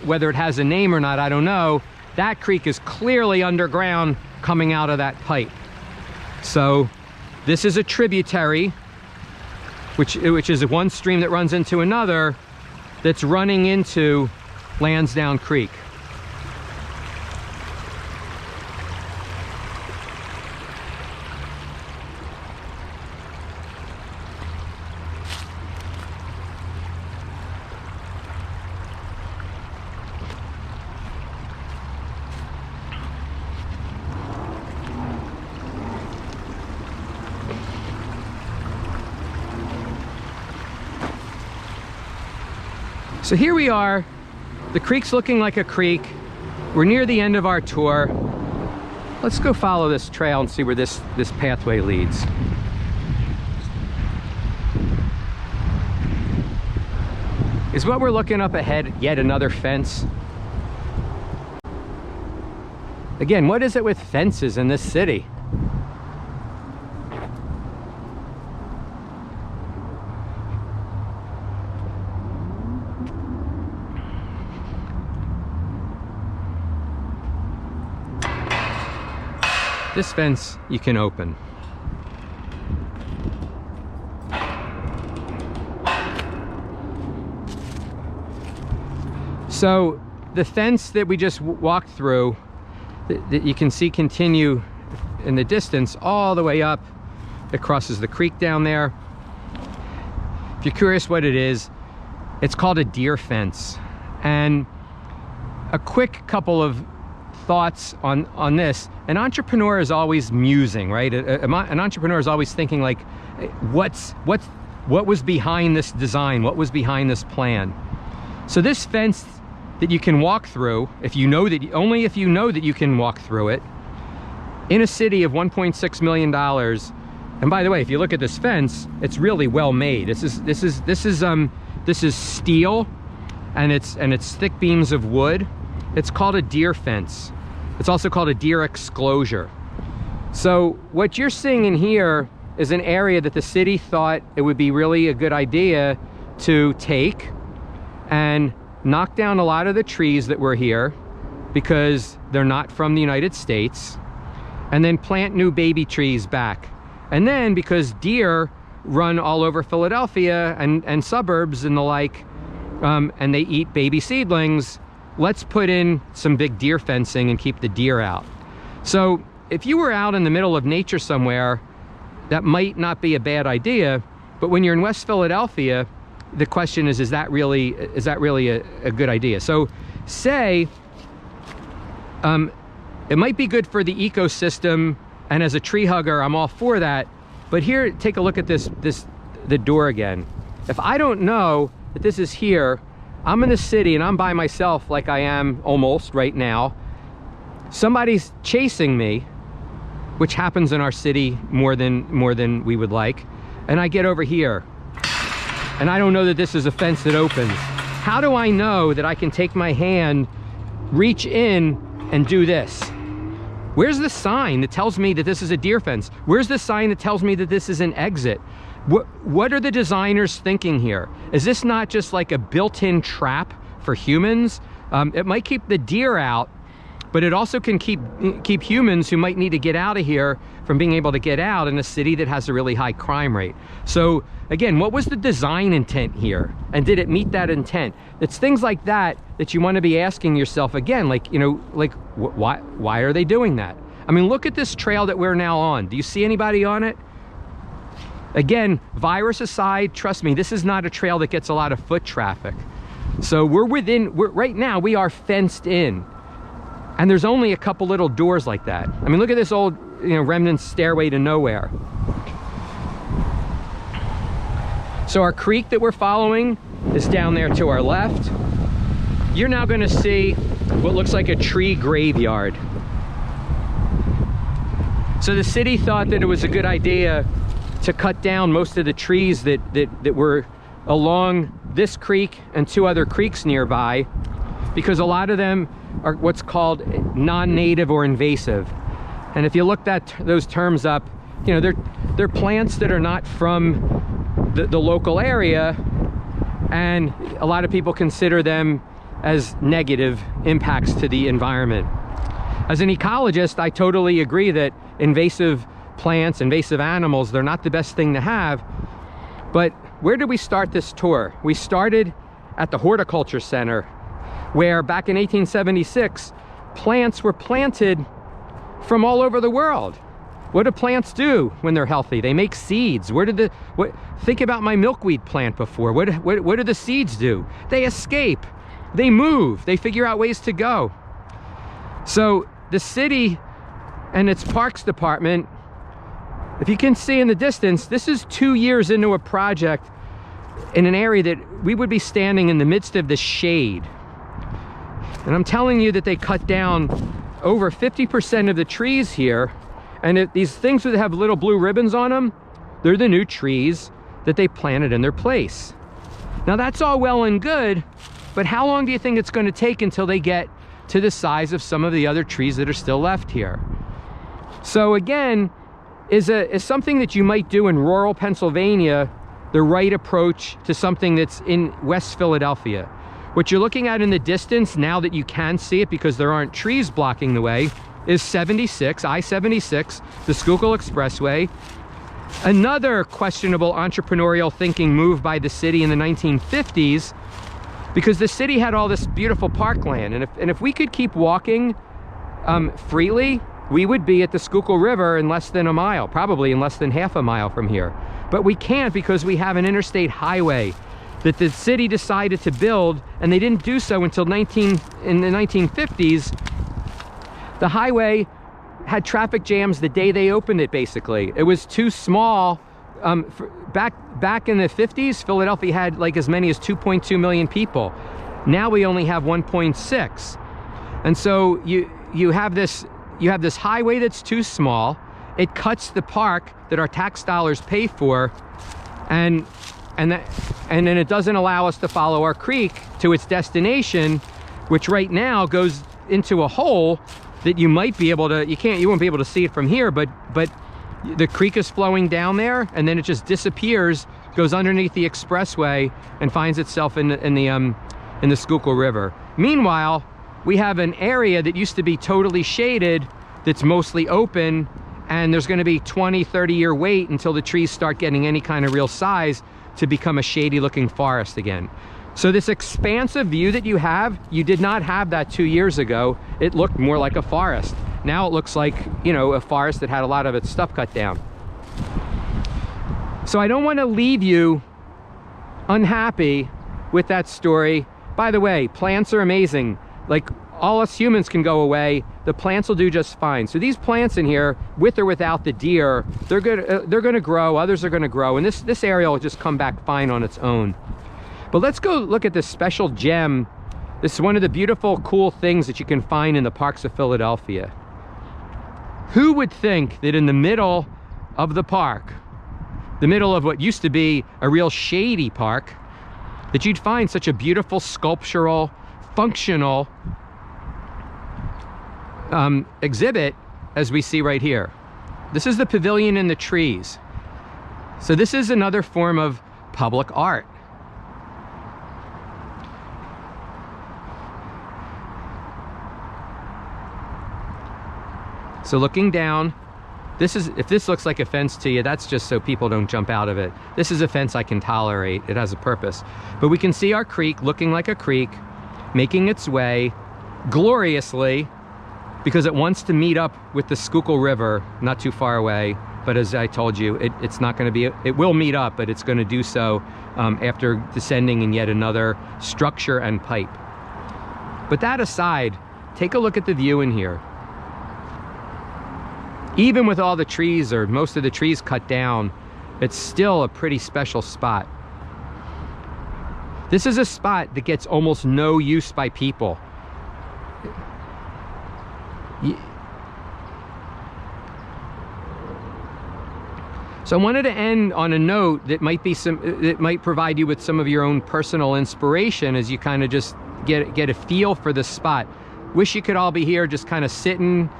Whether it has a name or not, I don't know. That creek is clearly underground coming out of that pipe. So this is a tributary, which is one stream that runs into another that's running into Lansdowne Creek. So here we are, the creek's looking like a creek. We're near the end of our tour. Let's go follow this trail and see where this pathway leads. Is what we're looking up ahead yet another fence? Again, what is it with fences in this city? This fence you can open. So the fence that we just walked through, that you can see continue in the distance all the way up. It crosses the creek down there. If you're curious what it is, it's called a deer fence. And a quick couple of thoughts on this. An entrepreneur is always musing, right? An entrepreneur is always thinking like, what was behind this design? What was behind this plan? So this fence that you can walk through, only if you know that you can walk through it, in a city of $1.6 million. And by the way, if you look at this fence, it's really well made. This is steel, and it's thick beams of wood. It's called a deer fence. It's also called a deer exclosure. So what you're seeing in here is an area that the city thought it would be really a good idea to take and knock down a lot of the trees that were here because they're not from the United States, and then plant new baby trees back. And then because deer run all over Philadelphia and suburbs and the like, and they eat baby seedlings, let's put in some big deer fencing and keep the deer out. So if you were out in the middle of nature somewhere, that might not be a bad idea, but when you're in West Philadelphia, the question is that really a good idea? So say it might be good for the ecosystem, and as a tree hugger, I'm all for that. But here, take a look at the door again. If I don't know that this is here, I'm in the city and I'm by myself like I am almost right now. Somebody's chasing me, which happens in our city more than we would like. And I get over here and I don't know that this is a fence that opens. How do I know that I can take my hand, reach in and do this? Where's the sign that tells me that this is a deer fence? Where's the sign that tells me that this is an exit? What are the designers thinking here? Is this not just like a built-in trap for humans? It might keep the deer out, but it also can keep humans who might need to get out of here from being able to get out in a city that has a really high crime rate. So again, what was the design intent here? And did it meet that intent? It's things like that you want to be asking yourself again, like, why are they doing that? I mean, look at this trail that we're now on. Do you see anybody on it? Again, virus aside, trust me, this is not a trail that gets a lot of foot traffic. So right now we are fenced in. And there's only a couple little doors like that. I mean, look at this old, remnant stairway to nowhere. So our creek that we're following is down there to our left. You're now gonna see what looks like a tree graveyard. So the city thought that it was a good idea to cut down most of the trees that were along this creek and two other creeks nearby, because a lot of them are what's called non-native or invasive. And if you looked at those terms up, they're plants that are not from the local area, and a lot of people consider them as negative impacts to the environment. As an ecologist, I totally agree that invasive plants, invasive animals, they're not the best thing to have. But where did we start this tour? We started at the Horticulture Center, where back in 1876, plants were planted from all over the world. What do plants do when they're healthy? They make seeds. Think about my milkweed plant before. What do the seeds do? They escape, they move, they figure out ways to go. So the city and its parks department, if you can see in the distance, this is 2 years into a project in an area that we would be standing in the midst of the shade. And I'm telling you that they cut down over 50% of the trees here. And these things that have little blue ribbons on them, they're the new trees that they planted in their place. Now that's all well and good, but how long do you think it's going to take until they get to the size of some of the other trees that are still left here? So again, is something that you might do in rural Pennsylvania the right approach to something that's in West Philadelphia? What you're looking at in the distance, now that you can see it because there aren't trees blocking the way, is 76, I-76, the Schuylkill Expressway. Another questionable entrepreneurial thinking move by the city in the 1950s, because the city had all this beautiful parkland, and if we could keep walking freely, we would be at the Schuylkill River in less than a mile, probably in less than half a mile from here. But we can't, because we have an interstate highway that the city decided to build, and they didn't do so until in the 1950s. The highway had traffic jams the day they opened it, basically. It was too small. Back in the 50s, Philadelphia had like as many as 2.2 million people. Now we only have 1.6. And so you have this highway that's too small. It cuts the park that our tax dollars pay for, and then it doesn't allow us to follow our creek to its destination, which right now goes into a hole that you might be able to, you won't be able to see it from here, but the creek is flowing down there, and then it just disappears, goes underneath the expressway, and finds itself in the Schuylkill River. Meanwhile, we have an area that used to be totally shaded that's mostly open, and there's going to be 20-30 year wait until the trees start getting any kind of real size to become a shady looking forest again. So this expansive view that you have, you did not have that 2 years ago. It looked more like a forest. Now it looks like, you know, a forest that had a lot of its stuff cut down. So I don't want to leave you unhappy with that story. By the way, plants are amazing. Like, all us humans can go away. The plants will do just fine. So these plants in here, with or without the deer, they're going to grow. Others are going to grow, and this area will just come back fine on its own. But let's go look at this special gem. This is one of the beautiful, cool things that you can find in the parks of Philadelphia. Who would think that in the middle of the park, the middle of what used to be a real shady park, that you'd find such a beautiful, sculptural, functional exhibit as we see right here. This is the pavilion in the trees. So this is another form of public art. So looking down, if this looks like a fence to you, that's just so people don't jump out of it. This is a fence I can tolerate. It has a purpose. But we can see our creek looking like a creek, making its way gloriously, because it wants to meet up with the Schuylkill River not too far away. But as I told you, it's not going to be, it will meet up, but it's going to do so after descending in yet another structure and pipe. But that aside, take a look at the view in here. Even with all the trees, or most of the trees cut down, it's still a pretty special spot. This is a spot that gets almost no use by people. So I wanted to end on a note that might provide you with some of your own personal inspiration as you kind of just get a feel for this spot. Wish you could all be here just kind of sitting.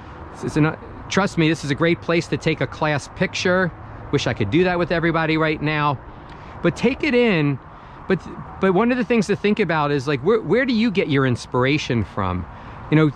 Trust me, this is a great place to take a class picture. Wish I could do that with everybody right now. But take it in. But one of the things to think about is, like, where do you get your inspiration from? You know,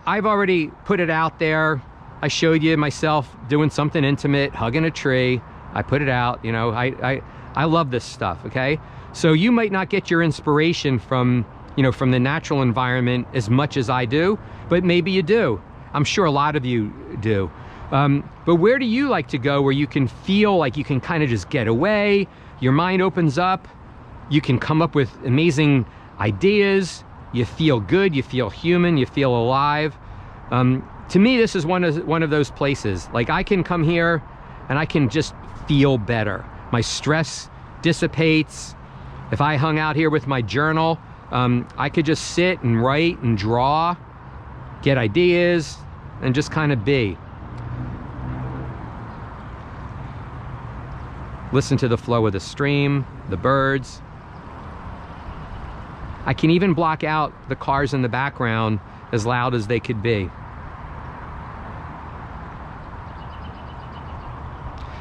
I've already put it out there. I showed you myself doing something intimate, hugging a tree. I put it out, you know, I love this stuff, okay? So you might not get your inspiration from, you know, from the natural environment as much as I do, but maybe you do. I'm sure a lot of you do. But where do you like to go where you can feel like you can kind of just get away, your mind opens up, you can come up with amazing ideas, you feel good, you feel human, you feel alive. To me, this is one of those places. Like, I can come here and I can just feel better. My stress dissipates. If I hung out here with my journal, I could just sit and write and draw, get ideas, and just kind of be. Listen to the flow of the stream, the birds. I can even block out the cars in the background as loud as they could be.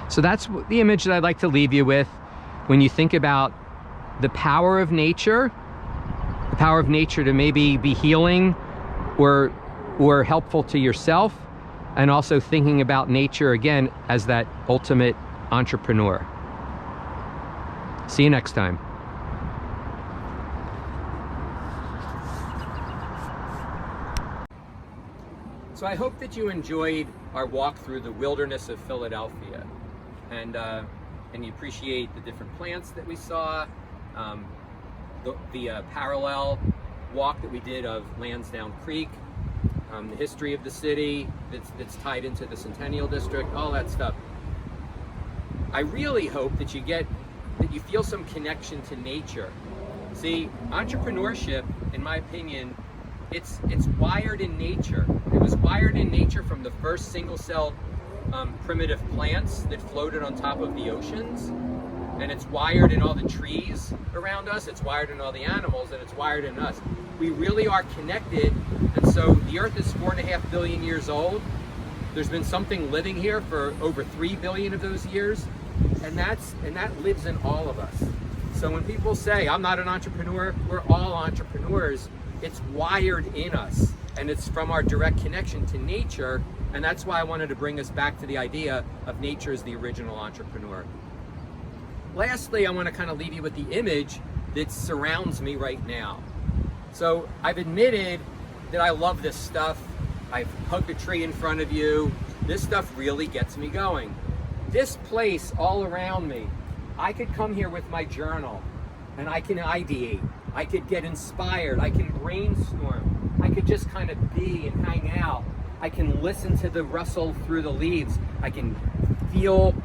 So that's the image that I'd like to leave you with when you think about the power of nature to maybe be healing or helpful to yourself, and also thinking about nature again as that ultimate entrepreneur. See you next time. So I hope that you enjoyed our walk through the wilderness of Philadelphia, and you appreciate the different plants that we saw, the parallel walk that we did of Lansdowne Creek, the history of the city that's tied into the Centennial District, all that stuff. I really hope that you feel some connection to nature. See, entrepreneurship, in my opinion, it's wired in nature. It was wired in nature from the first single-celled primitive plants that floated on top of the oceans, and it's wired in all the trees around us, it's wired in all the animals, and it's wired in us. We really are connected, and so the Earth is 4.5 billion years old. There's been something living here for over 3 billion of those years, and that lives in all of us. So when people say, I'm not an entrepreneur, we're all entrepreneurs. It's wired in us, and it's from our direct connection to nature, and that's why I wanted to bring us back to the idea of nature as the original entrepreneur. Lastly, I want to kind of leave you with the image that surrounds me right now. So I've admitted that I love this stuff. I've hugged a tree in front of you. This stuff really gets me going. This place all around me, I could come here with my journal and I can ideate. I could get inspired. I can brainstorm. I could just kind of be and hang out. I can listen to the rustle through the leaves. I can feel,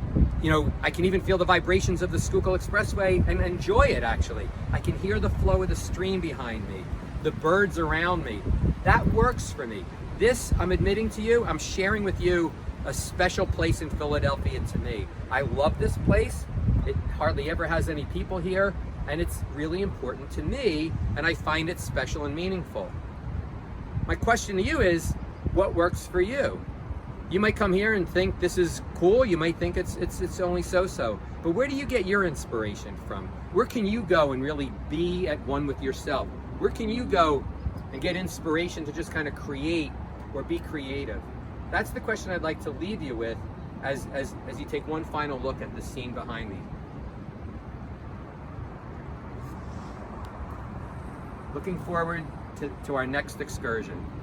I can even feel the vibrations of the Schuylkill Expressway and enjoy it, actually. I can hear the flow of the stream behind me, the birds around me. That works for me. This, I'm admitting to you, I'm sharing with you a special place in Philadelphia to me. I love this place. It hardly ever has any people here, and it's really important to me, and I find it special and meaningful. My question to you is, what works for you? You might come here and think this is cool. You might think it's only so-so. But where do you get your inspiration from? Where can you go and really be at one with yourself? Where can you go and get inspiration to just kind of create or be creative? That's the question I'd like to leave you with as you take one final look at the scene behind me. Looking forward to our next excursion.